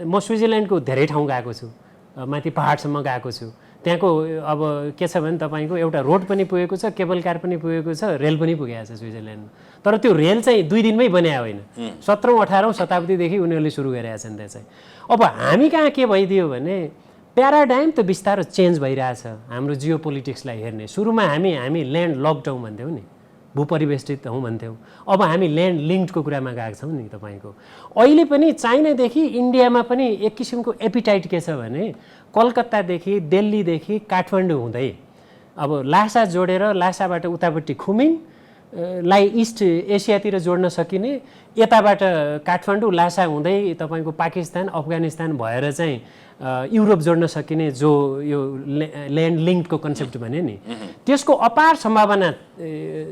म स्विजरल्यान्डको धेरै ठाउँ गएको छु, माथि पहाडसम्म गएको छु। त्यहाँको अब के छ भने तपाईँको एउटा रोड पनि पुगेको छ, केबल कार पनि पुगेको छ, रेल पनि पुगेको छ स्विजरल्यान्डमा। तर त्यो रेल चाहिँ 2 दिनमै बन्या होइन, 17औँ 18औँ शताब्दीदेखि उनीहरूले सुरु गरेका छन् त्यो चाहिँ। अब हामी कहाँ के भइदियो भने प्याराडाइम त बिस्तारो चेन्ज भइरहेछ हाम्रो जियो पोलिटिक्सलाई हेर्ने। सुरुमा हामी ल्यान्ड लकडाउन भन्थ्यौँ नि, भूपरिवेष्टित हौँ भन्थ्यौँ। अब हामी ल्यान्ड लिङ्क्डको कुरामा गएको छौँ नि तपाईँको। अहिले पनि चाइनादेखि इन्डियामा पनि एक किसिमको एपिटाइट के छ भने कलकत्तादेखि दिल्लीदेखि काठमाडौँ हुँदै अब लासा जोडेर लासाबाट उतापट्टि खुमिङ लाई इस्ट एसियातिर जोड्न सकिने, यताबाट काठमाडौँ लासा हुँदै तपाईँको पाकिस्तान अफगानिस्तान भएर चाहिँ युरोप जोड्न सकिने जो यो ल्यान्ड लिङ्कको कन्सेप्ट भने नि, त्यसको अपार सम्भावना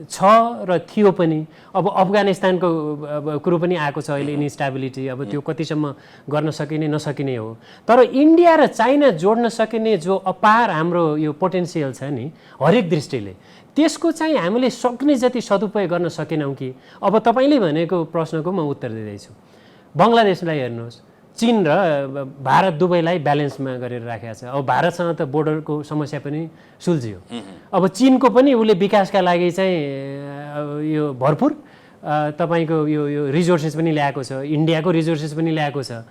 छ र थियो पनि। अब अफगानिस्तानको कुरो पनि आएको छ अहिले, इन्स्टेबिलिटी, अब त्यो कतिसम्म गर्न सकिने नसकिने हो। तर इन्डिया र चाइना जोड्न सकिने जो अपार हाम्रो यो पोटेन्सियल छ नि हरेक दृष्टिले, त्यसको चाहिँ हामीले सक्ने जति सदुपयोग गर्न सकेनौँ कि? अब तपाईँले भनेको प्रश्नको म उत्तर दिँदैछु। बङ्गलादेशलाई हेर्नुहोस्, चीन र भारत दुवैलाई ब्यालेन्समा गरेर राखेको छ। अब भारतसँग त बोर्डरको समस्या पनि सुल्झियो। अब चीनको पनि उसले विकासका लागि चाहिँ यो भरपुर तपाईँको यो रिसोर्सेस पनि ल्याएको छ, इन्डियाको रिसोर्सेस पनि ल्याएको छ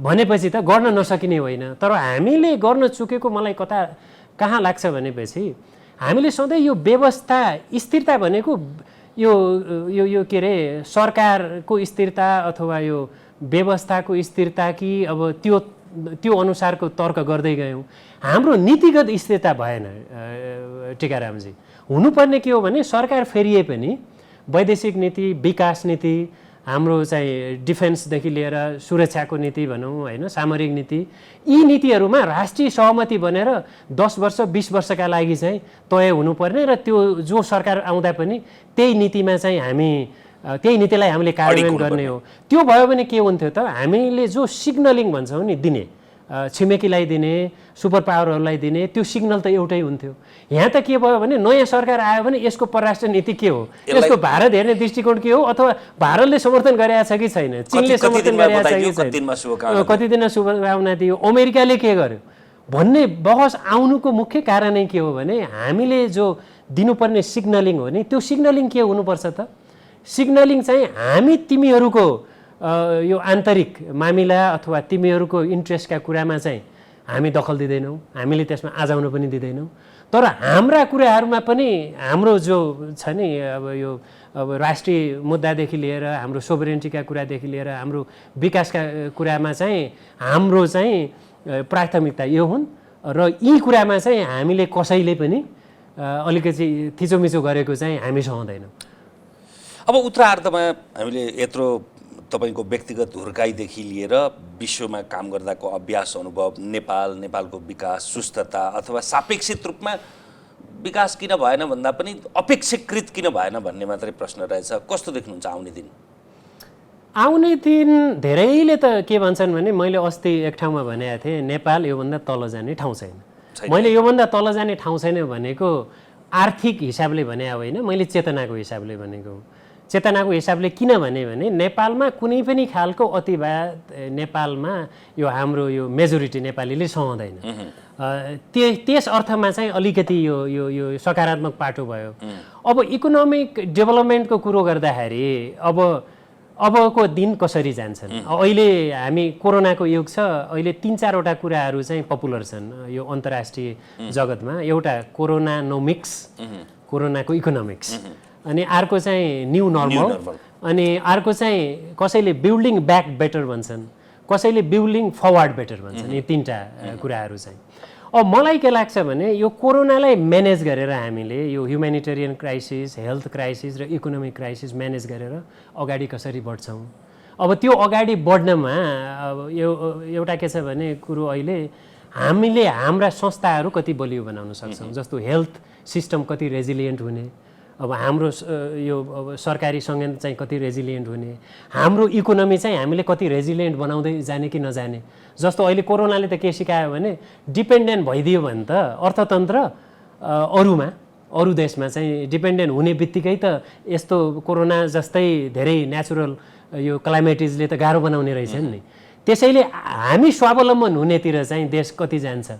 भनेपछि त गर्न नसकिने होइन। तर हामीले गर्न चुकेको मलाई कहाँ लाग्छ भनेपछि हामीले सधैँ यो व्यवस्था स्थिरता भनेको यो यो यो के अरे सरकारको स्थिरता अथवा यो व्यवस्थाको स्थिरता कि अब त्यो अनुसारको तर्क गर्दै गयौँ। हाम्रो नीतिगत स्थिरता भएन टिकारामजी। हुनुपर्ने के हो भने सरकार फेरिए पनि वैदेशिक नीति, विकास नीति, हाम्रो चाहिँ डिफेन्सदेखि लिएर सुरक्षाको नीति भनौँ होइन, सामरिक नीति, यी नीतिहरूमा राष्ट्रिय सहमति बनेर 10 वर्ष 20 वर्षका लागि चाहिँ तय हुनुपर्ने र त्यो जो सरकार आउँदा पनि त्यही नीतिमा चाहिँ त्यही नीतिलाई हामीले कार्यान्वयन गर्ने हो। त्यो भयो भने के हुन्थ्यो त, हामीले जो सिग्नलिङ भन्छौँ नि दिने, छिमेकीलाई दिने, सुपर पावरहरूलाई दिने, त्यो सिग्नल त एउटै हुन्थ्यो। यहाँ त के भयो भने नयाँ सरकार आयो भने यसको परराष्ट्र नीति के हो, यसको भारत हेर्ने दृष्टिकोण के हो, अथवा भारतले समर्थन गरेको छ कि छैन, चीनले समर्थन गरेको छ कि छैन, कति दिन शुभकामना दियो, अमेरिकाले के गर्यो भन्ने बहस आउनुको मुख्य कारण नै के हो भने हामीले जो दिनुपर्ने सिग्नलिङ हो नि, त्यो सिग्नलिङ के हुनुपर्छ त, सिग्नलिङ चाहिँ हामी तिमीहरूको यो आन्तरिक मामिला अथवा तिमीहरूको इन्ट्रेस्टका कुरामा चाहिँ हामी दखल दिँदैनौँ, हामीले त्यसमा आजाउन पनि दिँदैनौँ। तर हाम्रा कुराहरूमा पनि हाम्रो जो छ नि अब राष्ट्रिय मुद्दादेखि लिएर हाम्रो सोभरेन्टीका कुरादेखि लिएर हाम्रो विकासका कुरामा चाहिँ हाम्रो चाहिँ प्राथमिकता यो हुन् र यी कुरामा चाहिँ हामीले कसैले पनि अलिकति थिचोमिचो गरेको चाहिँ हामी सहँदैनौँ। अब उत्तरार्धमा हामीले यत्रो तपाईँको व्यक्तिगत हुर्काइदेखि लिएर विश्वमा काम गर्दाको अभ्यास अनुभव, नेपालको विकास, सुस्थता अथवा सापेक्षित रूपमा विकास किन भएन भन्दा पनि अपेक्षाकृत किन भएन भन्ने मात्रै प्रश्न रहेछ। कस्तो देख्नुहुन्छ आउने दिन? आउने दिन धेरैले त के भन्छन् भने मैले अस्ति एक ठाउँमा भनेको थिएँ नेपाल योभन्दा तल जाने ठाउँ छैन। मैले योभन्दा तल जाने ठाउँ छैन भनेको आर्थिक हिसाबले भने होइन, मैले चेतनाको हिसाबले भनेको। चेतनाको हिसाबले किन भने नेपालमा कुनै पनि खालको अतिवाद नेपालमा यो हाम्रो यो मेजोरिटी नेपालीले सहँदैन। त्यस अर्थमा चाहिँ अलिकति यो यो यो सकारात्मक पाटो भयो। अब इकोनोमिक डेभलपमेन्टको कुरो गर्दाखेरि अबको दिन कसरी जान्छन्? अहिले हामी कोरोनाको युग छ, अहिले 3-4वटा कुराहरू चाहिँ पपुलर छन् यो अन्तर्राष्ट्रिय जगतमा। एउटा कोरोनानोमिक्स, कोरोनाको इकोनोमिक्स, अनि अर्को चाहिँ न्यू नर्मल, अनि अर्को चाहिँ कसैले बिल्डिङ ब्याक बेटर भन्छन्, कसैले बिल्डिङ फरवर्ड बेटर भन्छन्। यी 3टा कुराहरू चाहिँ अब मलाई के लाग्छ भने यो कोरोनालाई म्यानेज गरेर हामीले यो ह्युमेनिटेरियन क्राइसिस, हेल्थ क्राइसिस र इकोनोमिक क्राइसिस म्यानेज गरेर अगाडि कसरी बढ्छौँ। अब त्यो अगाडि बढ्नमा अब एउटा के छ भने कुरो अहिले हामीले हाम्रा संस्थाहरू कति बलियो बनाउन सक्छौँ। जस्तो हेल्थ सिस्टम कति रेजिलियन्ट हुने, अब हाम्रो यो सरकारी सङ्घ चाहिँ कति रेजिलियन्ट हुने, हाम्रो इकोनोमी चाहिँ हामीले कति रेजिलियन्ट बनाउँदै जाने कि नजाने। जस्तो अहिले कोरोनाले त के सिकायो भने डिपेन्डेन्ट भइदियो भने त अर्थतन्त्र अरू देशमा चाहिँ डिपेन्डेन्ट हुने बित्तिकै त यस्तो कोरोना जस्तै धेरै नेचुरल यो क्लाइमेटिजले त गाह्रो बनाउने रहेछन् नि। त्यसैले हामी स्वावलम्बन हुनेतिर चाहिँ देश कति जान्छ।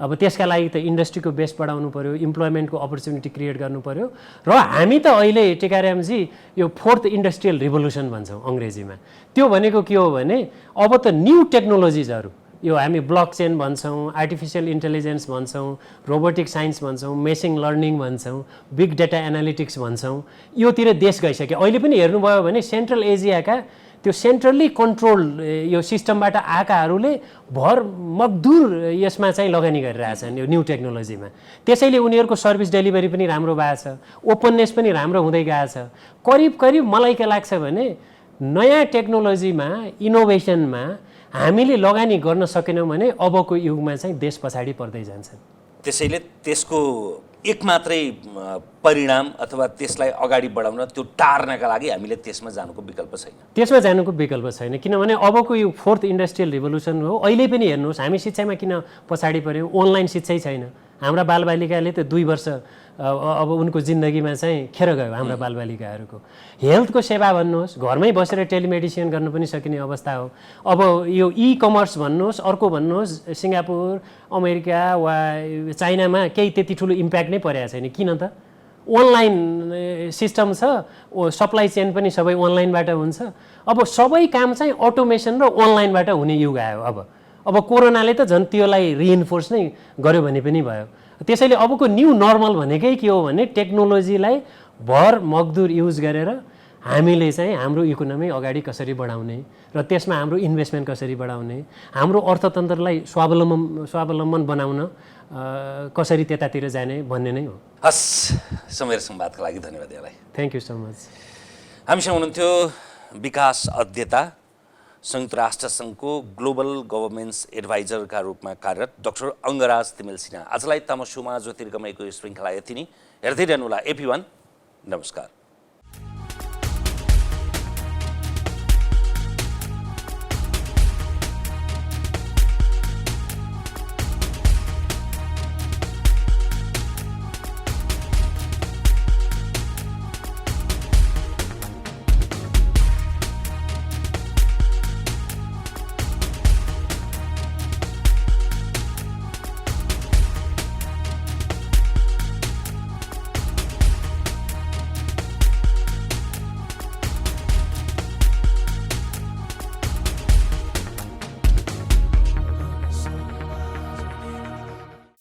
अब त्यसका लागि त इन्डस्ट्रीको बेस बढाउनु पर्यो, इम्प्लोइमेन्टको अपर्च्युनिटी क्रिएट गर्नु पर्यो। र हामी त अहिले टिकारामजी यो 4th इन्डस्ट्रियल रिभोल्युसन भन्छौँ अङ्ग्रेजीमा। त्यो भनेको के हो भने अब त न्यू टेक्नोलोजिजहरू, यो हामी ब्लकचेन भन्छौँ, आर्टिफिसियल इन्टेलिजेन्स भन्छौँ, रोबोटिक साइन्स भन्छौँ, मेसिन लर्निङ भन्छौँ, बिग डेटा एनालिटिक्स भन्छौँ, योतिर देश गइसक्यो। अहिले पनि हेर्नुभयो भने सेन्ट्रल एसियाका त्यो सेन्ट्रल्ली कन्ट्रोल यो सिस्टमबाट आएकाहरूले भर मकदुर यसमा चाहिँ लगानी गरिरहेछन् यो न्यू टेक्नोलोजीमा। त्यसैले उनीहरूको सर्भिस डेलिभरी पनि राम्रो भएको छ, ओपननेस पनि राम्रो हुँदै गएको छ। करिब मलाई के लाग्छ भने नयाँ टेक्नोलोजीमा, इनोभेसनमा हामीले लगानी गर्न सकेनौँ भने अबको युगमा चाहिँ देश पछाडि पर्दै जान्छ। त्यसैले त्यसको एक मात्रै परिणाम अथवा त्यसलाई अगाडि बढाउन, त्यो टार्नका लागि हामीले त्यसमा जानुको विकल्प छैन। त्यसमा जानुको विकल्प छैन, किनभने अबको यो 4th इन्डस्ट्रियल रिभोल्युसन हो। अहिले पनि हेर्नुहोस् हामी शिक्षामा किन पछाडि पऱ्यौँ, अनलाइन शिक्षै छैन। हाम्रा बालबालिकाले त 2 वर्ष अब उनको जिन्दगीमा चाहिँ खेर गयो हाम्रा बालबालिकाहरूको। हेल्थको सेवा भन्नुहोस्, घरमै बसेर टेलिमेडिसिन गर्न पनि सकिने अवस्था हो। अब यो ई-कमर्स भन्नुहोस्, अर्को भन्नुहोस्, सिङ्गापुर, अमेरिका वा चाइनामा केही त्यति ठुलो इम्प्याक्ट नै परेको छैन। किन त? अनलाइन सिस्टम छ, सप्लाई चेन पनि सबै अनलाइनबाट हुन्छ। अब सबै काम चाहिँ अटोमेसन र अनलाइनबाट हुने युग आयो। अब कोरोनाले त झन् त्योलाई रिइन्फोर्स नै गर्यो भने पनि भयो। त्यसैले अबको न्यू नर्मल भनेकै के हो भने टेक्नोलोजीलाई भर मजदुर युज गरेर हामीले चाहिँ हाम्रो इकोनोमी अगाडि कसरी बढाउने र त्यसमा हाम्रो इन्भेस्टमेन्ट कसरी बढाउने, हाम्रो अर्थतन्त्रलाई स्वावलम्बन बनाउन कसरी त्यतातिर जाने भन्ने नै हो। हस्, समय र संवादका लागि धन्यवाद यहाँलाई। Thank you so much. हामीसँग हुनुहुन्थ्यो विकास अध्येता, संयुक्त राष्ट्र सङ्घको ग्लोबल गभर्नेन्स एडभाइजरका रूपमा कार्यरत डाक्टर अङ्गराज तिमिल सिन्हा। आजलाई तमसुमा ज्योतिर्गमयको यो श्रृङ्खला यति नै। हेर्दै रहनुहोला AP1। नमस्कार।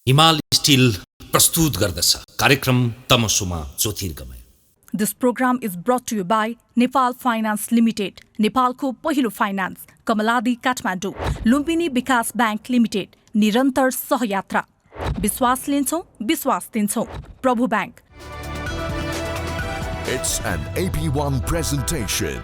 हिमाल स्टिल प्रस्तुत गर्दछ कार्यक्रम तमसुमा ज्योतिर्गमय। This program is brought to you by Nepal Finance Limited, नेपालको पहिलो फाइनान्स, कमलादी काठमाडौँ, लुम्बिनी विकास बैंक लिमिटेड, निरन्तर सहयात्रा। विश्वास लिन्छौँ, विश्वास दिन्छौँ। प्रभु bank. It's an AP1 presentation.